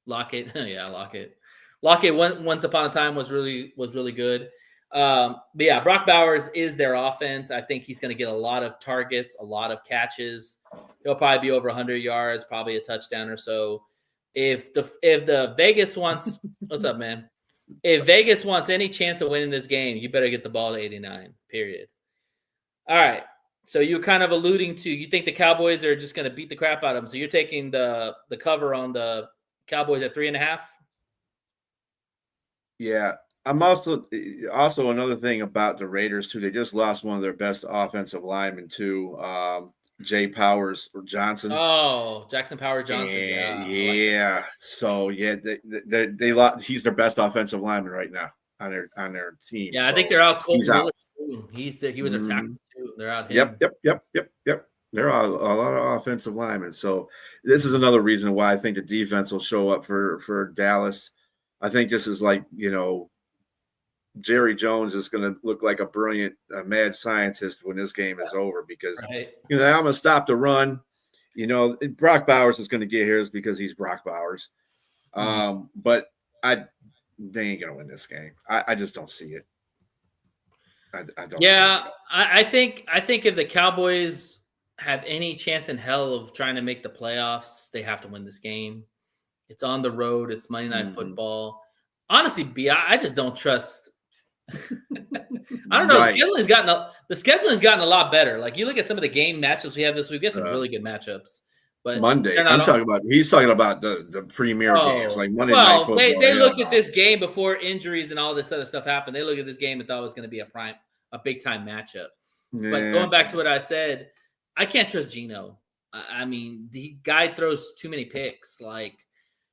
Speaker 2: Lockett, yeah, Lockett. Lockett once upon a time was really good. But yeah, Brock Bowers is their offense. I think he's going to get a lot of targets, a lot of catches. He'll probably be over 100 yards, probably a touchdown or so. If the Vegas wants, what's up, man? If Vegas wants any chance of winning this game, you better get the ball to 89. Period. All right. So you're kind of alluding to you think the Cowboys are just going to beat the crap out of them. So you're taking the cover on the Cowboys at 3.5.
Speaker 1: Yeah. I'm also another thing about the Raiders too. They just lost one of their best offensive linemen too, Jay Powers or Johnson.
Speaker 2: Oh, Jackson Power Johnson.
Speaker 1: And
Speaker 2: yeah. Like
Speaker 1: so yeah, they lost. He's their best offensive lineman right now on their team.
Speaker 2: Yeah,
Speaker 1: so
Speaker 2: I think they're out cold.
Speaker 1: He's out.
Speaker 2: He was a tackle too. They're out.
Speaker 1: Yep. There are a lot of offensive linemen. So this is another reason why I think the defense will show up for Dallas. I think this is like, Jerry Jones is going to look like a brilliant mad scientist when this game is over because,
Speaker 2: right.
Speaker 1: I'm going to stop the run. Brock Bowers is going to get his because he's Brock Bowers. But they ain't going to win this game. I just don't see it. I don't.
Speaker 2: Yeah, I think if the Cowboys have any chance in hell of trying to make the playoffs, they have to win this game. It's on the road. It's Monday Night Football. Honestly, B, I just don't trust. I don't know.
Speaker 1: Right.
Speaker 2: The scheduling's gotten a lot better. Like you look at some of the game matchups we have this week. We have some really good matchups. But
Speaker 1: Monday, he's talking about the premier games, like Monday Night Football.
Speaker 2: They looked at this game before injuries and all this other stuff happened. They looked at this game and thought it was going to be a big time matchup. Yeah. But going back to what I said, I can't trust Geno. I mean, the guy throws too many picks. Like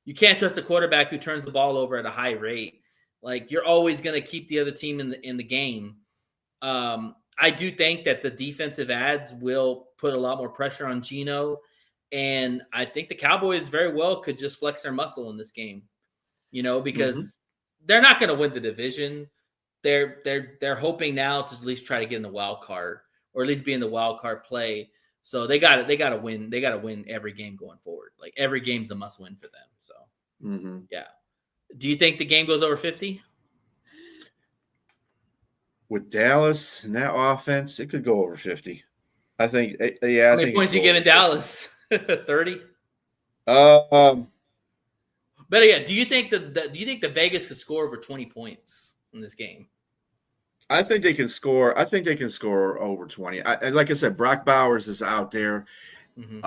Speaker 2: you can't trust a quarterback who turns the ball over at a high rate. Like you're always going to keep the other team in the game. I do think that the defensive ads will put a lot more pressure on Geno, and I think the Cowboys very well could just flex their muscle in this game. Because they're not going to win the division. They're hoping now to at least try to get in the wild card or at least be in the wild card play. So they got to win. They got to win every game going forward. Like every game's a must win for them. So yeah. Do you think the game goes over 50?
Speaker 1: With Dallas and that offense, it could go over 50. I think.
Speaker 2: How many points you giving Dallas? 30.
Speaker 1: Better
Speaker 2: yet, do you think the Vegas could score over 20 points in this game?
Speaker 1: I think they can score. I think they can score over 20. And like I said, Brock Bowers is out there, they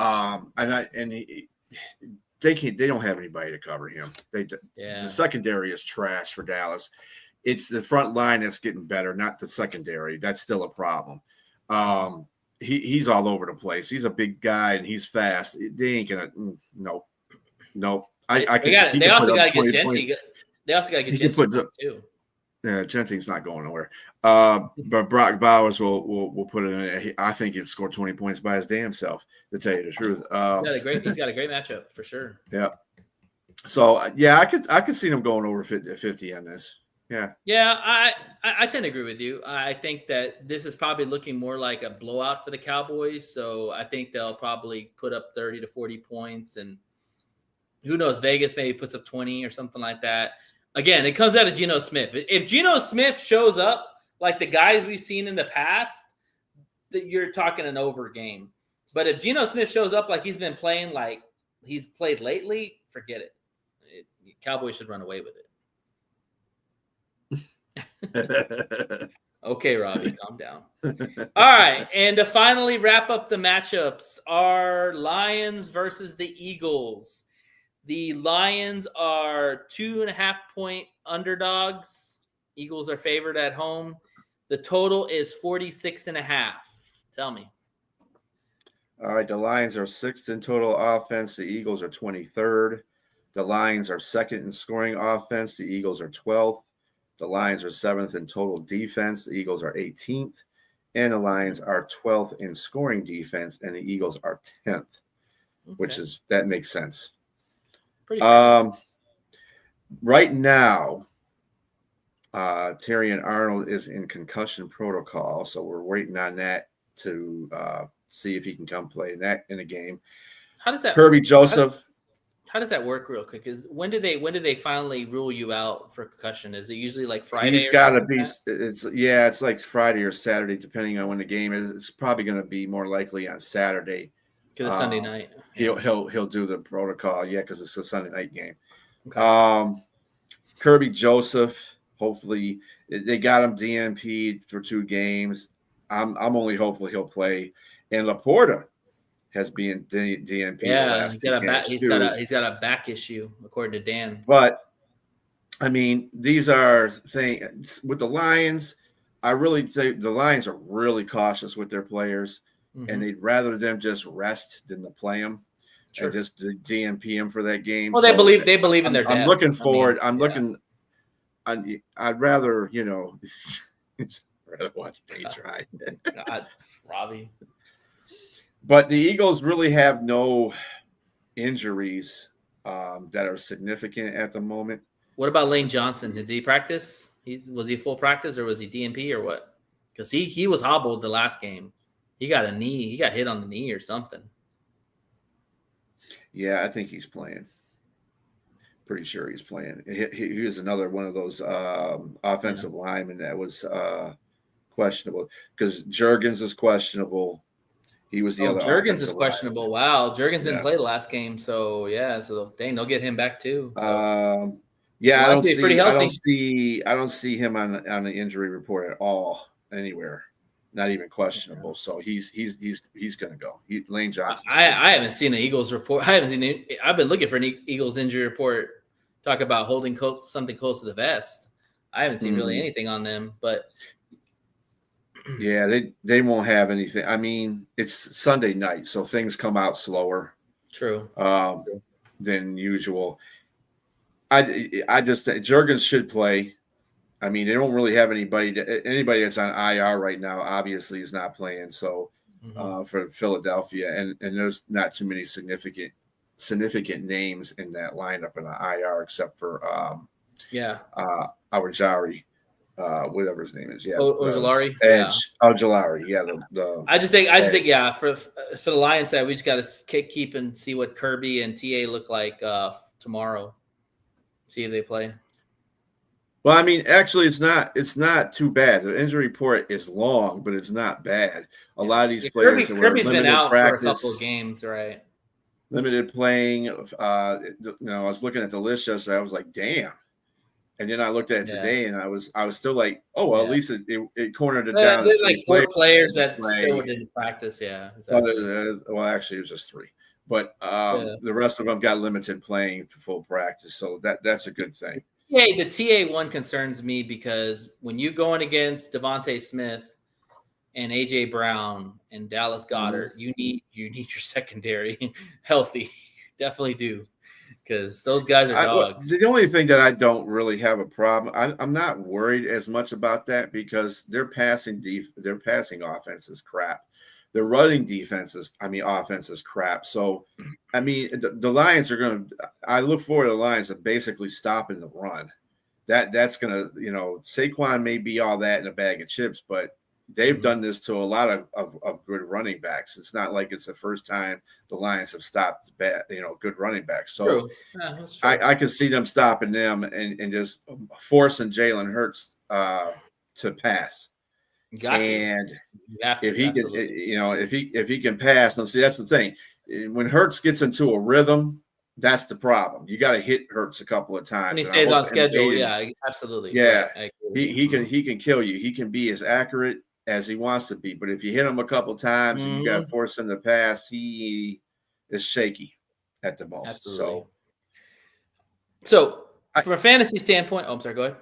Speaker 1: don't have anybody to cover him. The secondary is trash for Dallas. It's the front line that's getting better, not the secondary. That's still a problem. He's all over the place. He's a big guy and he's fast. They ain't gonna. No. They also got to get Genty. They also got to get Genty too. Yeah, Genty's not going nowhere. But Brock Bowers will put it in. I think he'll score 20 points by his damn self, to tell you the truth.
Speaker 2: He's got a great matchup for sure.
Speaker 1: Yeah. So yeah, I could see them going over 50 on this. Yeah.
Speaker 2: Yeah, I tend to agree with you. I think that this is probably looking more like a blowout for the Cowboys. So I think they'll probably put up 30 to 40 points, and who knows, Vegas maybe puts up 20 or something like that. Again, it comes out of Geno Smith. If Geno Smith shows up like the guys we've seen in the past, that you're talking an over game. But if Geno Smith shows up like he's been playing like he's played lately, forget it. Cowboys should run away with it. Okay, Robbie, calm down. All right, and to finally wrap up the matchups, are Lions versus the Eagles. The Lions are 2.5-point underdogs. Eagles are favored at home. The total is 46.5. Tell me.
Speaker 1: All right, the Lions are 6th in total offense. The Eagles are 23rd. The Lions are 2nd in scoring offense. The Eagles are 12th. The Lions are 7th in total defense. The Eagles are 18th. And the Lions are 12th in scoring defense, and the Eagles are 10th, which that makes sense.
Speaker 2: Pretty
Speaker 1: right now, Terrion Arnold is in concussion protocol, so we're waiting on that to see if he can come play in a game.
Speaker 2: How does that
Speaker 1: Kirby Joseph?
Speaker 2: How does that work, real quick? Is when do they finally rule you out for concussion? Is it usually like Friday?
Speaker 1: He's got to be. It's like Friday or Saturday, depending on when the game is. It's probably going to be more likely on Saturday.
Speaker 2: Because it's Sunday night.
Speaker 1: He'll do the protocol, because it's a Sunday night game.
Speaker 2: Okay.
Speaker 1: Kirby Joseph, hopefully they got him DNP'd for 2 games. I'm only hopeful he'll play. And Laporta has been DNP'd.
Speaker 2: Yeah, he's got a back issue according to Dan.
Speaker 1: But I mean, these are things with the Lions. I really say the Lions are really cautious with their players. And they'd rather them just rest than to play them, and just DNP them for that game.
Speaker 2: Well, they believe in their depth.
Speaker 1: I'm looking forward. I'd rather rather watch Page ride.
Speaker 2: God, Robbie.
Speaker 1: But the Eagles really have no injuries that are significant at the moment.
Speaker 2: What about Lane Johnson? Did he practice? Was he full practice or was he DNP or what? Because he was hobbled the last game. He got hit on the knee or something.
Speaker 1: Yeah, I think he's playing. Pretty sure he's playing. He was another one of those offensive linemen that was questionable because Juergens is questionable. He was the other.
Speaker 2: Juergens is questionable. Wow, Juergens didn't play the last game, so they'll get him back too. So.
Speaker 1: I don't see him on the injury report at all anywhere. Not even questionable. So he's going to go. Lane Johnson.
Speaker 2: I haven't seen an Eagles report. I've been looking for an Eagles injury report. Talk about holding something close to the vest. I haven't seen really anything on them, but
Speaker 1: yeah, they won't have anything. I mean, it's Sunday night, so things come out slower.
Speaker 2: True.
Speaker 1: Than usual. I just Juergens should play. I mean, they don't really have anybody that's on IR right now. Obviously, is not playing. So for Philadelphia, and there's not too many significant names in that lineup in the IR except for Awajari, whatever his name is. Yeah,
Speaker 2: Ojulari.
Speaker 1: Ojulari. Yeah.
Speaker 2: I just think for the Lions side, we just got to keep and see what Kirby and TA look like tomorrow. See if they play.
Speaker 1: Well, I mean, actually, it's not too bad. The injury report is long, but it's not bad. A lot of these players
Speaker 2: Kirby's been out practice, for a couple of games, right?
Speaker 1: Limited playing. I was looking at the list yesterday. I was like, damn. And then I looked at it today, and I was still like, oh, well, at least it cornered it down.
Speaker 2: There's like 4 players that still didn't practice. Yeah.
Speaker 1: Exactly. Well, actually, it was just 3. But the rest of them got limited playing to full practice, so that's a good thing.
Speaker 2: Yeah, the TA one concerns me because when you going against Devontae Smith and AJ Brown and Dallas Goedert, you need your secondary healthy. Definitely do, because those guys are dogs.
Speaker 1: The only thing that I don't really have a problem, I'm not worried as much about that because their passing offense is crap. The running offense is crap. So, I mean, the Lions are going to – I look forward to the Lions of basically stopping the run. That's going to – Saquon may be all that in a bag of chips, but they've done this to a lot of good running backs. It's not like it's the first time the Lions have stopped good running backs. So, I can see them stopping them and just forcing Jalen Hurts to pass. And if he can, if he can pass, and see that's the thing. When Hurts gets into a rhythm, that's the problem. You got to hit Hurts a couple of times.
Speaker 2: And he stays on schedule. Yeah, absolutely.
Speaker 1: Yeah, he can kill you. He can be as accurate as he wants to be, but if you hit him a couple of times and you got to force him to pass, he is shaky at the most.
Speaker 2: Absolutely. So from a fantasy standpoint, I'm sorry. Go ahead.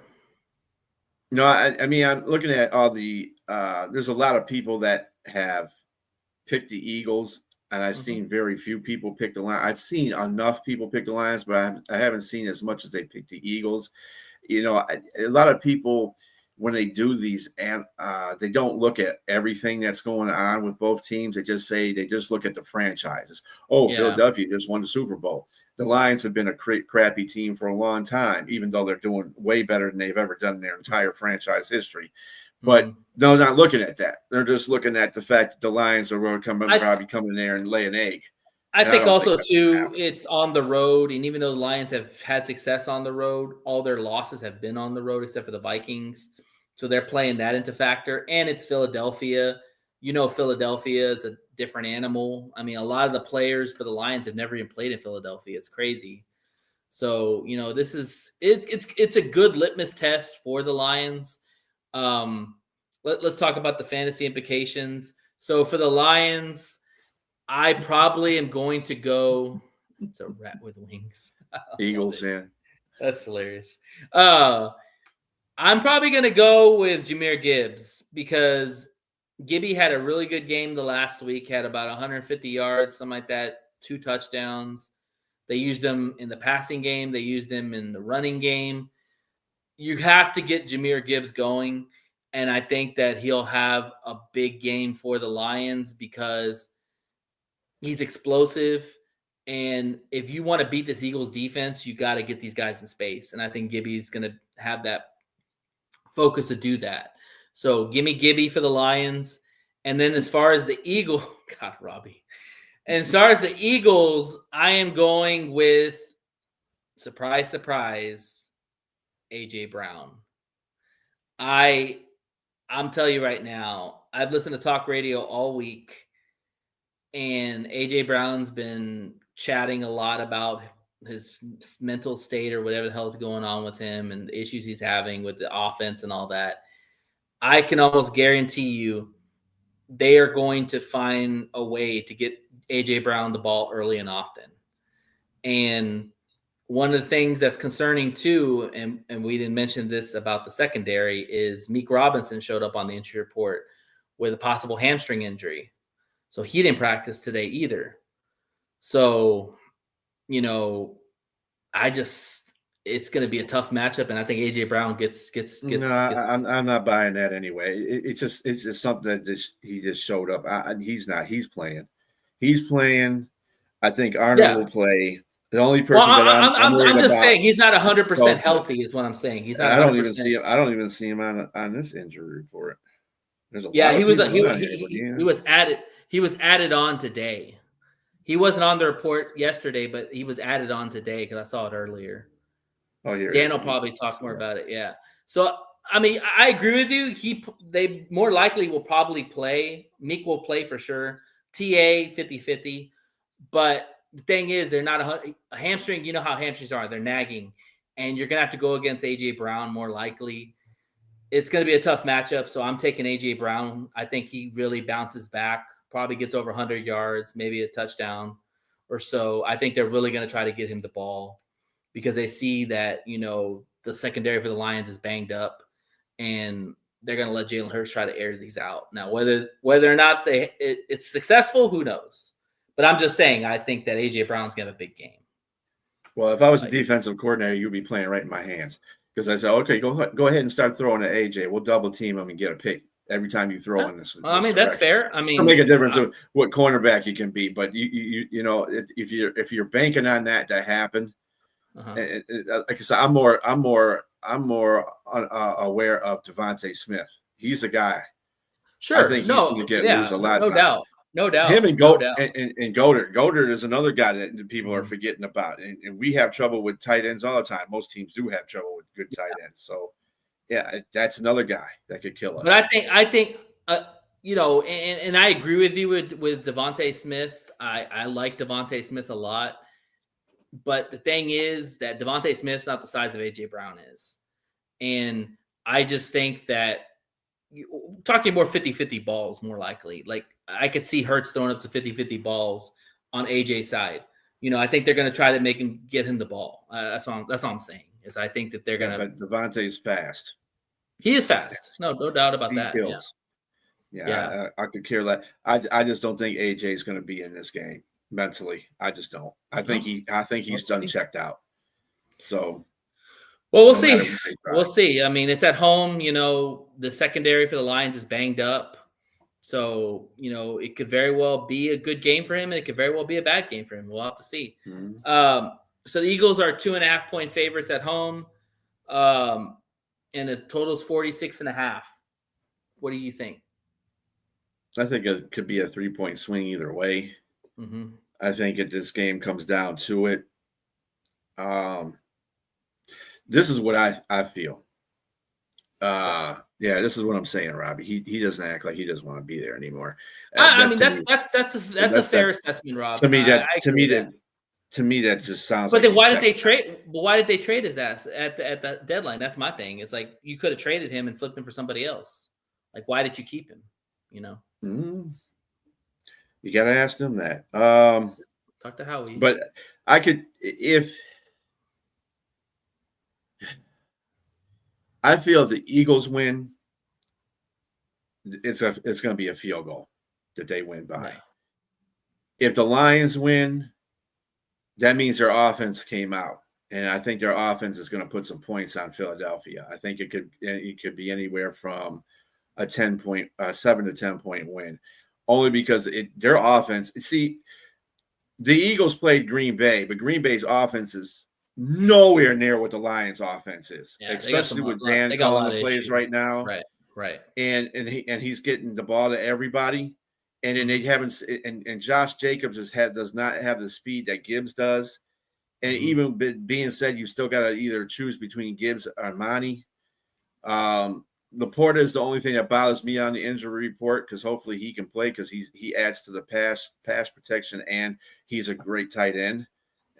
Speaker 1: No, I mean, I'm looking at all the there's a lot of people that have picked the Eagles, and I've seen very few people pick the Lions. I've seen enough people pick the Lions, but I haven't seen as much as they picked the Eagles. A lot of people, when they do these, and they don't look at everything that's going on with both teams. They just look at the franchises. Oh,
Speaker 2: Yeah.
Speaker 1: Philadelphia just won the Super Bowl. The Lions have been a crappy team for a long time, even though they're doing way better than they've ever done in their entire franchise history. But they're not looking at that. They're just looking at the fact that the Lions are going to probably come in there and lay an egg.
Speaker 2: I think also, too, it's on the road. And even though the Lions have had success on the road, all their losses have been on the road except for the Vikings. So they're playing that into factor. And it's Philadelphia. You know, Philadelphia is a different animal. I mean, a lot of the players for the Lions have never even played in Philadelphia. It's crazy. So, you know, this is it's a good litmus test for the Lions. Let's talk about the fantasy implications. So for the Lions, I probably am going to go. It's a rat with wings.
Speaker 1: Eagles, yeah.
Speaker 2: That's hilarious. I'm probably going to go with Jahmyr Gibbs because Gibby had a really good game the last week, had about 150 yards, something like that, 2 touchdowns. They used him in the passing game. They used him in the running game. You have to get Jahmyr Gibbs going, and I think that he'll have a big game for the Lions because he's explosive, and if you want to beat this Eagles defense, you got to get these guys in space, and I think Gibby's going to have that focus to do that. So give me Gibby for the Lions, and then as far as the Eagles, God, Robbie. And as far as the Eagles, I am going with, surprise, surprise, A.J. Brown. I'm telling you right now, I've listened to talk radio all week, and A.J. Brown's been chatting a lot about his mental state or whatever the hell is going on with him and the issues he's having with the offense and all that. I can almost guarantee you they are going to find a way to get A.J. Brown the ball early and often. And one of the things that's concerning too, and we didn't mention this about the secondary, is Meek Robinson showed up on the injury report with a possible hamstring injury. So he didn't practice today either. So, you know, it's going to be a tough matchup, and I think A.J. Brown gets.
Speaker 1: I'm not buying that anyway. It's just something that he just showed up. He's not. He's playing. He's playing. I think Arnold will play. The only person
Speaker 2: I'm just saying he's not 100% healthy is what I'm saying. He's not. 100%.
Speaker 1: I don't even see him on this injury report. There's
Speaker 2: he was added. He was added on today. He wasn't on the report yesterday, but he was added on today because I saw it earlier.
Speaker 1: Oh, yeah.
Speaker 2: Dan will probably talk more about it. Yeah. So, I mean, I agree with you. They more likely will probably play. Meek will play for sure. TA 50-50. But the thing is, they're not a hamstring. You know how hamstrings are. They're nagging. And you're going to have to go against A.J. Brown more likely. It's going to be a tough matchup. So I'm taking A.J. Brown. I think he really bounces back. Probably gets over 100 yards, maybe a touchdown or so. I think they're really going to try to get him the ball because they see that, you know, the secondary for the Lions is banged up and they're going to let Jalen Hurts try to air these out. Now, whether or not it's successful, who knows? But I'm just saying, I think that A.J. Brown's going to have a big game.
Speaker 1: Well, if I was a defensive coordinator, you'd be playing right in my hands because I said, okay, go ahead and start throwing at A.J. We'll double team him and get a pick every time you throw in this.
Speaker 2: Well, I mean, that's fair. I mean,
Speaker 1: it'll make a difference of what cornerback you can be, but you know, if you're banking on that to happen, like I said, I'm more aware of Devontae Smith. He's a guy.
Speaker 2: Sure,
Speaker 1: I think he's going to lose a lot.
Speaker 2: No doubt.
Speaker 1: Him and Goddard. Goddard is another guy that people are forgetting about, and we have trouble with tight ends all the time. Most teams do have trouble with good tight ends, so. Yeah, that's another guy that could kill us.
Speaker 2: But I think, you know, and I agree with you with Devontae Smith. I like Devontae Smith a lot. But the thing is that Devontae Smith's not the size of A.J. Brown is. And I just think that talking more 50-50 balls, more likely. Like, I could see Hurts throwing up to 50-50 balls on A.J.'s side. You know, I think they're going to try to get him the ball. That's all I'm saying, is I think that they're going to.
Speaker 1: But Devontae's fast.
Speaker 2: He is fast. No doubt about that.
Speaker 1: Kills. Yeah. I could care less. I just don't think AJ is going to be in this game mentally. I just don't. I think he's done checked out. So
Speaker 2: Well, we'll
Speaker 1: no matter
Speaker 2: see.
Speaker 1: what they try.
Speaker 2: We'll see. I mean, it's at home. The secondary for the Lions is banged up. So, it could very well be a good game for him, and it could very well be a bad game for him. We'll have to see.
Speaker 1: Mhm.
Speaker 2: So the Eagles are 2.5-point favorites at home. And the total is 46.5. What do you think?
Speaker 1: I think it could be a 3-point swing either way.
Speaker 2: Mm-hmm.
Speaker 1: I think if this game comes down to it, this is what I feel. This is what I'm saying, Robbie. He doesn't act like he doesn't want to be there anymore.
Speaker 2: I mean, that's a fair assessment, Rob.
Speaker 1: To me,
Speaker 2: I agree with that.
Speaker 1: to me that just sounds.
Speaker 2: But
Speaker 1: like
Speaker 2: then why did they trade? Well, why did they trade his ass at the deadline? That's my thing. It's like you could have traded him and flipped him for somebody else. Like, why did you keep him?
Speaker 1: You got to ask them that.
Speaker 2: Talk to Howie.
Speaker 1: But I could I feel if the Eagles win, it's going to be a field goal that they win by.
Speaker 2: Yeah.
Speaker 1: If the Lions win, that means their offense came out, and I think their offense is going to put some points on Philadelphia. I think it could be anywhere from a 7 to 10 point win, only because their offense. See, the Eagles played Green Bay, but Green Bay's offense is nowhere near what the Lions' offense is, especially with Dan calling the plays right now.
Speaker 2: Right.
Speaker 1: And he's getting the ball to everybody, and then they haven't. And Josh Jacobs does not have the speed that Gibbs does. And even being said, you still got to either choose between Gibbs or Armani. Laporta is the only thing that bothers me on the injury report, because hopefully he can play, because he adds to the pass protection, and he's a great tight end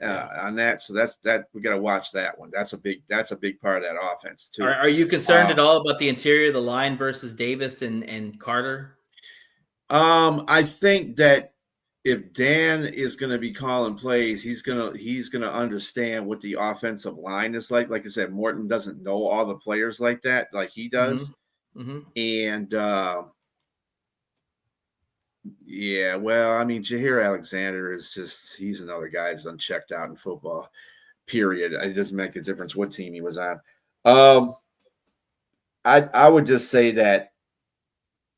Speaker 1: on that. So that's we got to watch that one. That's a big part of that offense too.
Speaker 2: Are you concerned at all about the interior of the line versus Davis and Carter?
Speaker 1: I think that if Dan is going to be calling plays, he's gonna understand what the offensive line is like. Like I said, Morton doesn't know all the players like that, like he does.
Speaker 2: Mm-hmm.
Speaker 1: And well, I mean, Jair Alexander he's another guy who's unchecked out in football. Period. It doesn't make a difference what team he was on. I would just say that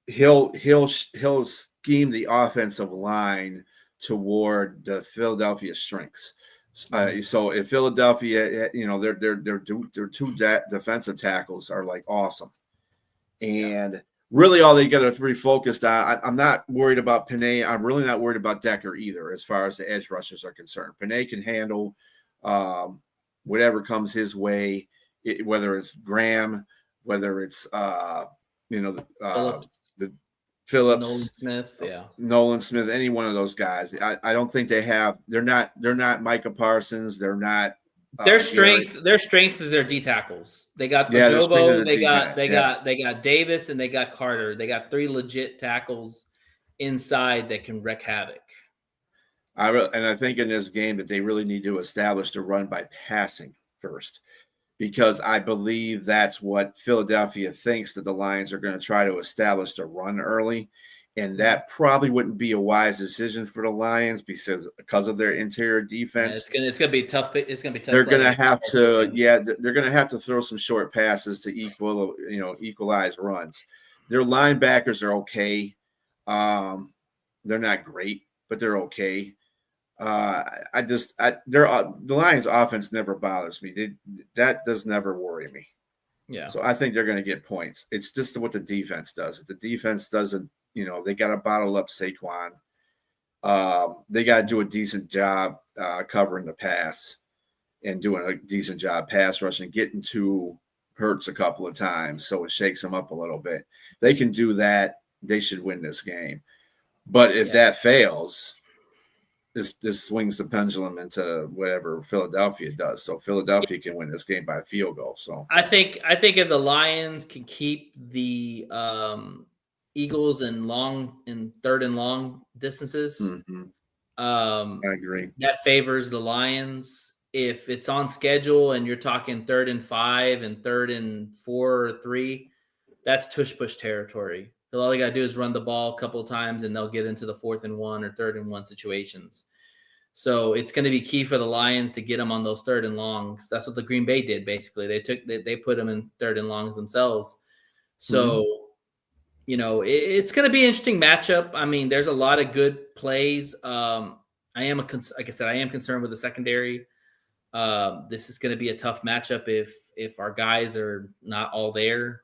Speaker 1: he'll scheme the offensive line toward the Philadelphia strengths. So if Philadelphia, their two defensive tackles are like awesome, and really all they got to be focused on. I'm not worried about Penei. I'm really not worried about Decker either, as far as the edge rushers are concerned. Penei can handle whatever comes his way, whether it's Graham, whether it's Phillips, Nolan Smith, any one of those guys. I don't think they're not Micah Parsons. They're not
Speaker 2: their strength is their D tackles. They got Jobo, they got Davis, and they got Carter. They got 3 legit tackles inside that can wreak havoc.
Speaker 1: I think in this game that they really need to establish the run by passing first, because I believe that's what Philadelphia thinks, that the Lions are going to try to establish the run early. And that probably wouldn't be a wise decision for the Lions because of their interior defense.
Speaker 2: Yeah, it's gonna be tough. It's gonna be tough.
Speaker 1: They're gonna have to, they're gonna have to throw some short passes to equalize runs. Their linebackers are okay. They're not great, but they're okay. The Lions' offense never bothers me. That does never worry me.
Speaker 2: Yeah.
Speaker 1: So I think they're going to get points. It's just what the defense does. If the defense doesn't, they got to bottle up Saquon. They got to do a decent job covering the pass and doing a decent job pass rushing, getting to Hurts a couple of times so it shakes them up a little bit. They can do that. They should win this game. But if that fails, this swings the pendulum into whatever Philadelphia does. So Philadelphia can win this game by a field goal. So
Speaker 2: I think if the Lions can keep the Eagles in third and long distances,
Speaker 1: I agree.
Speaker 2: That favors the Lions. If it's on schedule and you're talking 3rd and 5 and 3rd and 4 or 3, that's tush push territory. All they got to do is run the ball a couple of times, and they'll get into the 4th and 1 or 3rd and 1 situations. So it's going to be key for the Lions to get them on those 3rd and longs. That's what the Green Bay did, basically. They put them in 3rd and longs themselves. So, it's going to be an interesting matchup. I mean, there's a lot of good plays. Like I said, I am concerned with the secondary. This is going to be a tough matchup if our guys are not all there.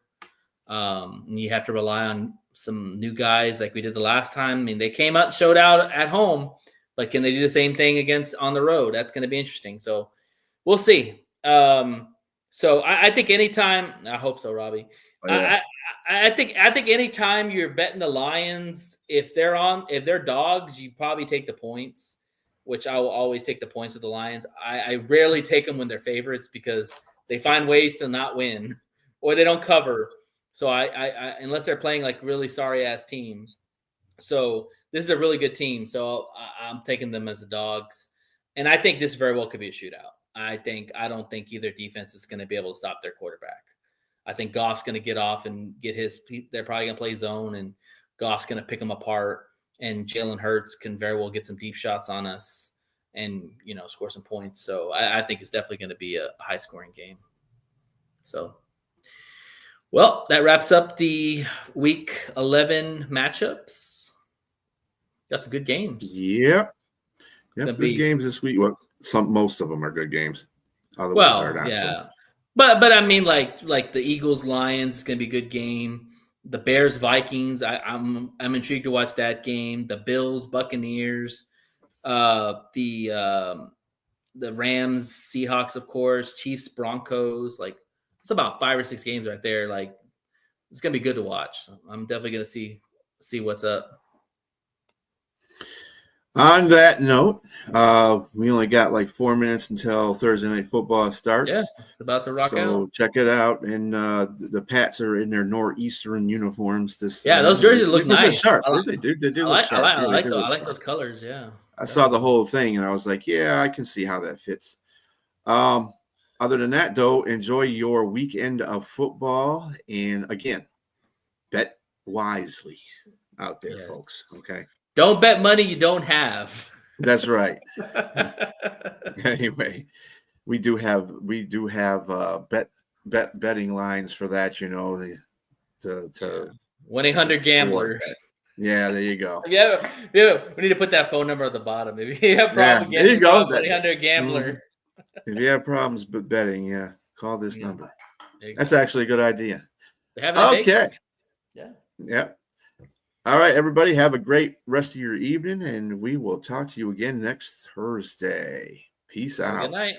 Speaker 2: And you have to rely on some new guys like we did the last time. I mean, they came out and showed out at home. Like, can they do the same thing on the road? That's going to be interesting. So we'll see. So I think anytime, I hope so, Robbie. Oh, yeah. I think anytime you're betting the Lions, if they're dogs, you probably take the points, which I will always take the points with the Lions. I rarely take them when they're favorites because they find ways to not win or they don't cover. So I unless they're playing like really sorry ass team. So this is a really good team. So I'm taking them as the dogs. And I think this very well could be a shootout. I don't think either defense is going to be able to stop their quarterback. I think Goff's going to get off and they're probably going to play zone and Goff's going to pick them apart. And Jalen Hurts can very well get some deep shots on us and, score some points. So I think it's definitely going to be a high scoring game. So, well, that wraps up the week 11 matchups. Got some good games.
Speaker 1: Yep. Good games this week. Well, most of them are good games. Otherwise, are not.
Speaker 2: Yeah. So. But I mean, like the Eagles Lions is going to be a good game. The Bears Vikings, I'm intrigued to watch that game. The Bills Buccaneers, the Rams Seahawks, of course. Chiefs Broncos. Like, it's about 5 or 6 games right there. Like, it's going to be good to watch. So I'm definitely going to see what's up.
Speaker 1: On that note, we only got like 4 minutes until Thursday Night Football starts.
Speaker 2: Yeah, it's about to rock out.
Speaker 1: So check it out. And the Pats are in their northeastern uniforms.
Speaker 2: Those jerseys look nice.
Speaker 1: Sharp. They do look sharp.
Speaker 2: I like those colors, yeah.
Speaker 1: I saw the whole thing, and I was like, yeah, I can see how that fits. Other than that, though, enjoy your weekend of football. And, again, bet wisely out there, folks, okay?
Speaker 2: Don't bet money you don't have.
Speaker 1: That's right. Anyway, we do have betting lines for that, the
Speaker 2: 1-800-GAMBLER.
Speaker 1: Yeah, there you go.
Speaker 2: Yeah, we need to put that phone number at the bottom. If you have problems
Speaker 1: there you go.
Speaker 2: 1-800-GAMBLER.
Speaker 1: Mm-hmm. If you have problems betting, call this number. That's actually a good idea. Okay. Yeah. All right, everybody, have a great rest of your evening, and we will talk to you again next Thursday. Peace out.
Speaker 2: Good night.